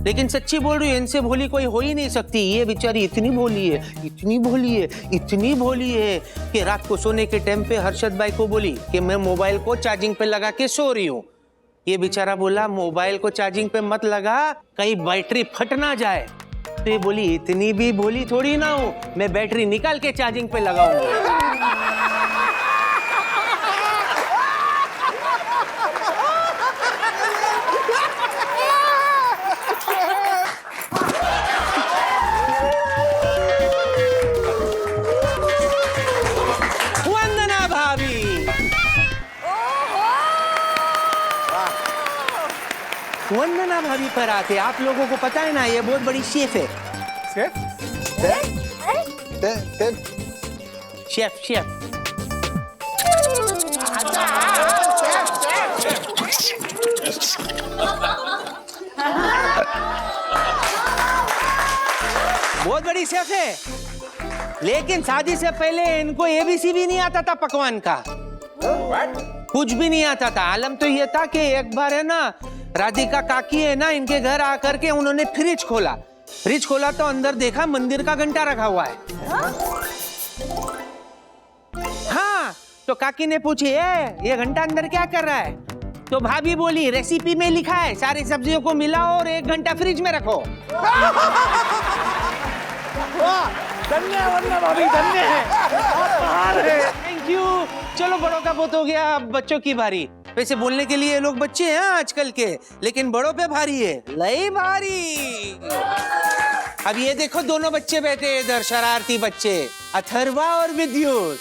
लेकिन सच्ची बोल रही हूँ, इनसे भोली कोई हो ही नहीं सकती। ये बेचारी इतनी भोली है, इतनी भोली है, इतनी भोली है कि रात को सोने के टाइम पे हर्षद भाई को बोली कि मैं मोबाइल को चार्जिंग पे लगा के सो रही हूँ। ये बेचारा बोला मोबाइल को चार्जिंग पे मत लगा, कहीं बैटरी फट ना जाए। तो ये बोली इतनी भी भोली थोड़ी ना हूँ, मैं बैटरी निकाल के चार्जिंग पे लगाऊंगी। वंदना भाभी, वंदना भाभी पर आते, आप लोगों को पता है ना ये बहुत बड़ी शेफ है। शेफ शेफ बहुत बड़ी शेफ है, लेकिन शादी से पहले इनको एबीसी भी नहीं आता था पकवान का। कुछ भी नहीं आता था। आलम तो ये था कि एक बार है ना, राधिका काकी है ना, इनके घर आकर के उन्होंने फ्रिज खोला तो अंदर देखा मंदिर का घंटा रखा हुआ है। हाँ, तो काकी ने पूछी ये घंटा अंदर क्या कर रहा है? तो भाभी बोली रेसिपी में लिखा है सारी सब्जियों को मिलाओ और 1 घंटा फ्रिज में रखो। धन्य है वंदना भाभी, धन्य है। Thank you. चलो बड़ों का बहुत हो गया, अब बच्चों की बारी। वैसे बोलने के लिए लोग बच्चे हैं आजकल के, लेकिन बड़ों पे भारी है, लई भारी। अब ये देखो दोनों बच्चे बैठे इधर, शरारती बच्चे, अथर्वा और विद्युत।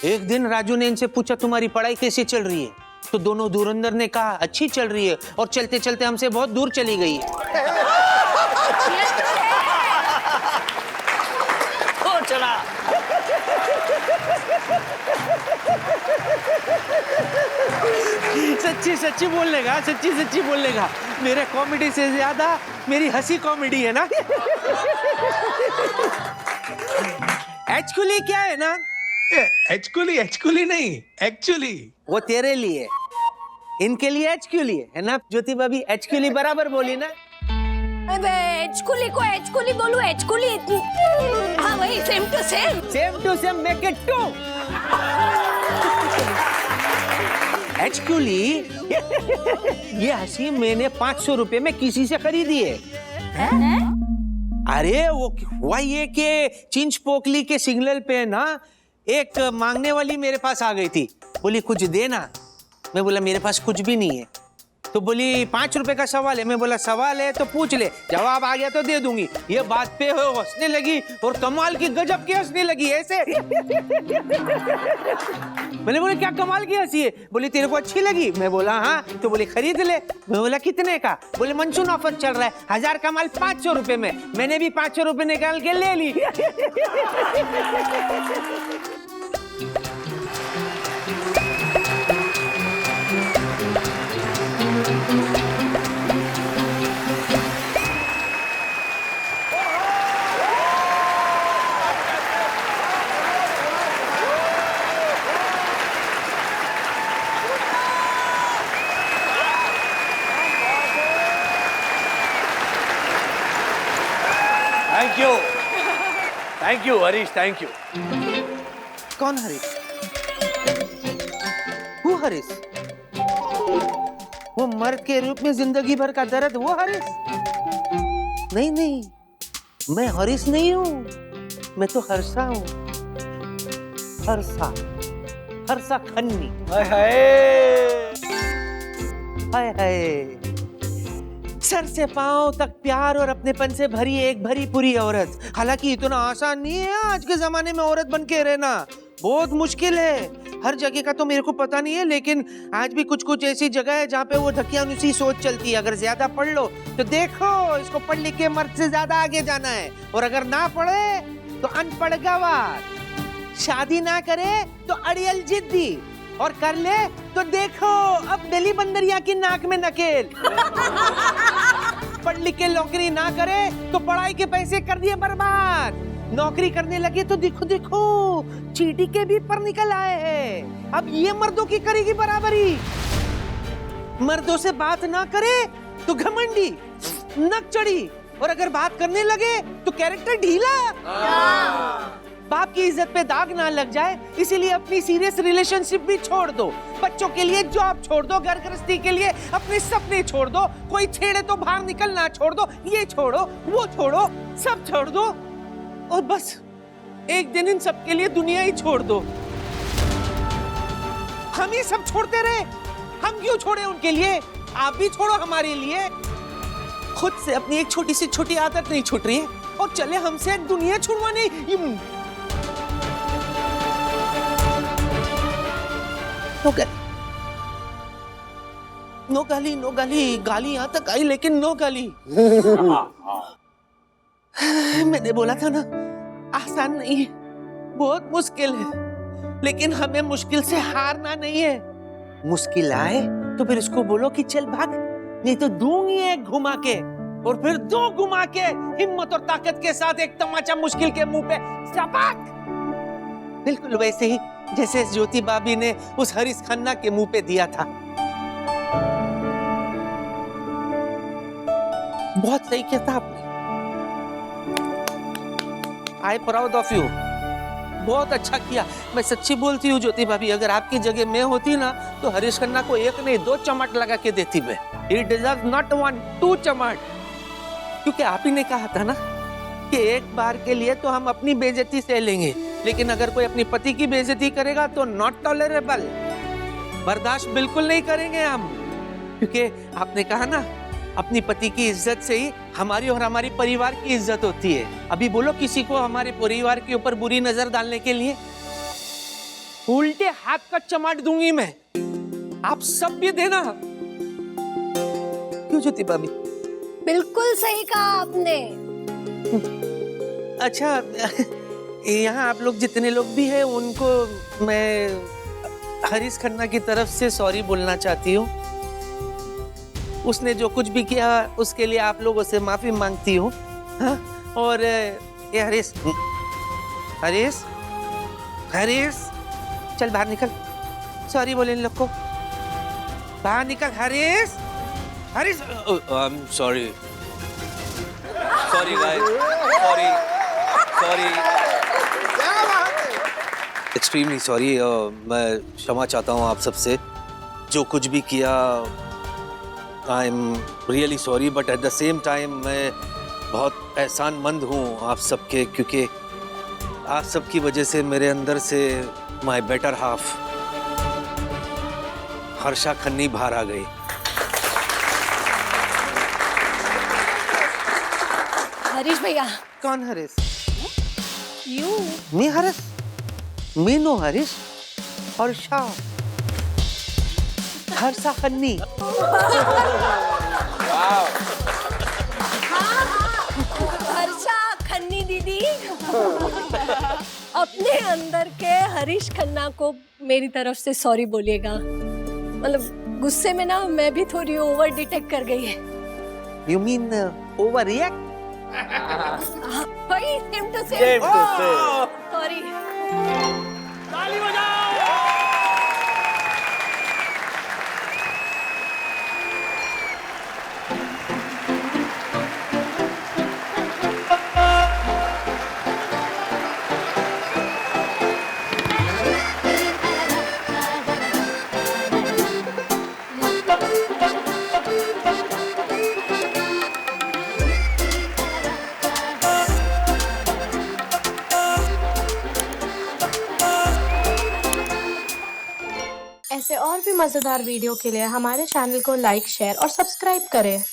एक दिन राजू ने इनसे पूछा तुम्हारी पढ़ाई कैसी चल रही है? तो दोनों धुरंधर ने कहा अच्छी चल रही है, और चलते चलते हमसे बहुत दूर चली गई है। चला सच्ची बोलने का मेरे कॉमेडी से ज्यादा मेरी हंसी कॉमेडी है ना। एक्चुअली क्या है ना, एक्चुअली नहीं, एक्चुअली वो तेरे लिए, इनके लिए एक्चुअली है ना ज्योति भाभी? एक्चुअली बराबर बोली ना। अबे एचकुली को एचकुली बोलूं, एचकुली हाँ वही, same to same make it 2। Actually ये हंसी मैंने 500 रुपए में किसी से खरीदी है। अरे वो हुआ ये कि चिंच पोकली के सिग्नल पे ना एक मांगने वाली मेरे पास आ गई थी, बोली कुछ देना। मैं बोला मेरे पास कुछ भी नहीं है। तो बोली 5 रुपए का सवाल है। मैं बोला सवाल है तो पूछ ले, जवाब आ गया तो दे दूंगी। ये बात पे हो हंसने लगी, और कमाल की गजब की हंसने लगी ऐसे। मैंने बोला क्या कमाल की हंसी है? बोली तेरे को अच्छी लगी? मैं बोला हाँ। तो बोले खरीद ले। मैं बोला कितने का? बोले मानसून ऑफर चल रहा है, 1000 का माल 500 रुपए में। मैंने भी 500 रुपए निकाल के ले ली। Thank you Harish, thank you. कौन हरीश? हु हरीश? वो मर्द के रूप में जिंदगी भर का दर्द, वो हरीश? नहीं नहीं, मैं हरीश नहीं हूँ, मैं तो हर्षा हूँ। हर्षा, हर्षा खन्नी। हाय हाय, सर से पांव तक प्यार और अपनेपन से भरी एक भरी पूरी औरत। हालांकि इतना आसान नहीं है आज के जमाने में औरत बन के रहना, बहुत मुश्किल है। हर जगह का तो मेरे को पता नहीं है, लेकिन आज भी कुछ कुछ ऐसी जगह है जहाँ पे वो ढकियानुसी सोच चलती है। अगर ज्यादा पढ़ लो तो देखो, इसको पढ़ लिख के मर्द से ज्यादा आगे जाना है, और अगर ना पढ़े तो अनपढ़ गवार। शादी ना करे तो अड़ियल जिद्दी, और कर ले तो देखो अब दिल्ली बंदरिया की नाक में नकेल। पढ़ लिख के नौकरी ना करे तो पढ़ाई के पैसे कर दिए बर्बाद। नौकरी करने लगे तो देखो देखो चींटी के भी पर निकल आए हैं। अब ये मर्दों की करेगी बराबरी। मर्दों से बात ना करे तो घमंडी, नक चढ़ी, और अगर बात करने लगे तो कैरेक्टर ढीला। बाप की इज्जत पे दाग ना लग जाए, इसीलिए अपनी सीरियस रिलेशनशिप भी छोड़ दो। बच्चों के लिए जॉब छोड़ दो, घर गृहस्थी के लिए अपने सपने छोड़ दो। कोई छेड़े तो बाहर निकलना छोड़ दो, ये छोड़ो वो छोड़ो, सब छोड़ दो, और बस एक दिन इन सब के लिए दुनिया ही छोड़ दो। हम ही सब छोड़ते रहे, हम क्यों छोड़े उनके लिए? आप भी छोड़ो हमारे लिए। खुद से अपनी एक छोटी सी छोटी आदत नहीं छूट रही है, और चले हमसे दुनिया छुड़वाने। नो गाली, नो गाली, गाली यहाँ तक आई लेकिन नो गाली। मैंने बोला था ना, आसान नहीं है, बहुत मुश्किल है, लेकिन हमें मुश्किल से हारना नहीं है। मुश्किल आए तो फिर इसको बोलो कि चल भाग, नहीं तो दूंगी एक घुमा के, और फिर दो घुमा के हिम्मत और ताकत के साथ एक तमाचा मुश्किल के मुंह पे चपाक। बिल्कुल वैसे ही जैसे ज्योति भाभी ने उस हरीश खन्ना के मुंह पे दिया था। बहुत सही किया था आपने। आई प्राउड ऑफ यू, बहुत अच्छा किया। मैं सच्ची बोलती हूँ ज्योति भाभी, अगर आपकी जगह मैं होती ना तो हरीश खन्ना को एक नहीं 2 चमाट लगा के देती मैं। He deserves not 1, 2 चमाट। क्योंकि आप ही ने कहा था ना कि एक बार के लिए तो हम अपनी बेइज्जती सह लेंगे, लेकिन अगर कोई अपनी पति की बेइज्जती करेगा तो नॉट टॉलरेबल, बर्दाश्त बिल्कुल नहीं करेंगे हम। क्योंकि आपने कहा ना, अपनी पति की इज्जत से ही हमारी और हमारी परिवार की इज्जत होती है। अभी बोलो किसी को हमारे परिवार के ऊपर बुरी नजर डालने के लिए, उल्टे हाथ का चमाट दूंगी मैं। आप सब भी देना। क्यों ज्योति भाभी? बिल्कुल सही कहा आपने। अच्छा, यहाँ आप लोग जितने लोग भी हैं उनको मैं हरीश खन्ना की तरफ से सॉरी बोलना चाहती हूँ। उसने जो कुछ भी किया उसके लिए आप लोगों से माफी मांगती हूँ। हाँ? और ये हरीश, हरीश, हरीश, चल बाहर निकल, सॉरी बोले इन लोग को, बाहर निकल। Harish, Harish, I am sorry, sorry guys, sorry, sorry, extremely sorry. मैं क्षमा चाहता हूँ आप सबसे, जो कुछ भी किया। I am really sorry, but at the same time मैं बहुत एहसानमंद हूँ आप सबके, क्योंकि आप सबकी वजह से मेरे अंदर से माय बेटर हाफ हर्षा खन्नी बाहर आ गई। हरीश भैया। कौन हरीश? यू। मैं हरीश? मैं नो हरीश, हर्षा, हर्षा खन्नी। हर्षा खन्नी दीदी। अपने अंदर के हरीश खन्ना को मेरी तरफ से सॉरी बोलिएगा। मतलब गुस्से में ना मैं भी थोड़ी ओवर डिटेक्ट कर गई है। You mean over react? वही सेम टू सेम। सॉरी। ताली बजाओ। और भी मजेदार वीडियो के लिए हमारे चैनल को लाइक, शेयर और सब्सक्राइब करें।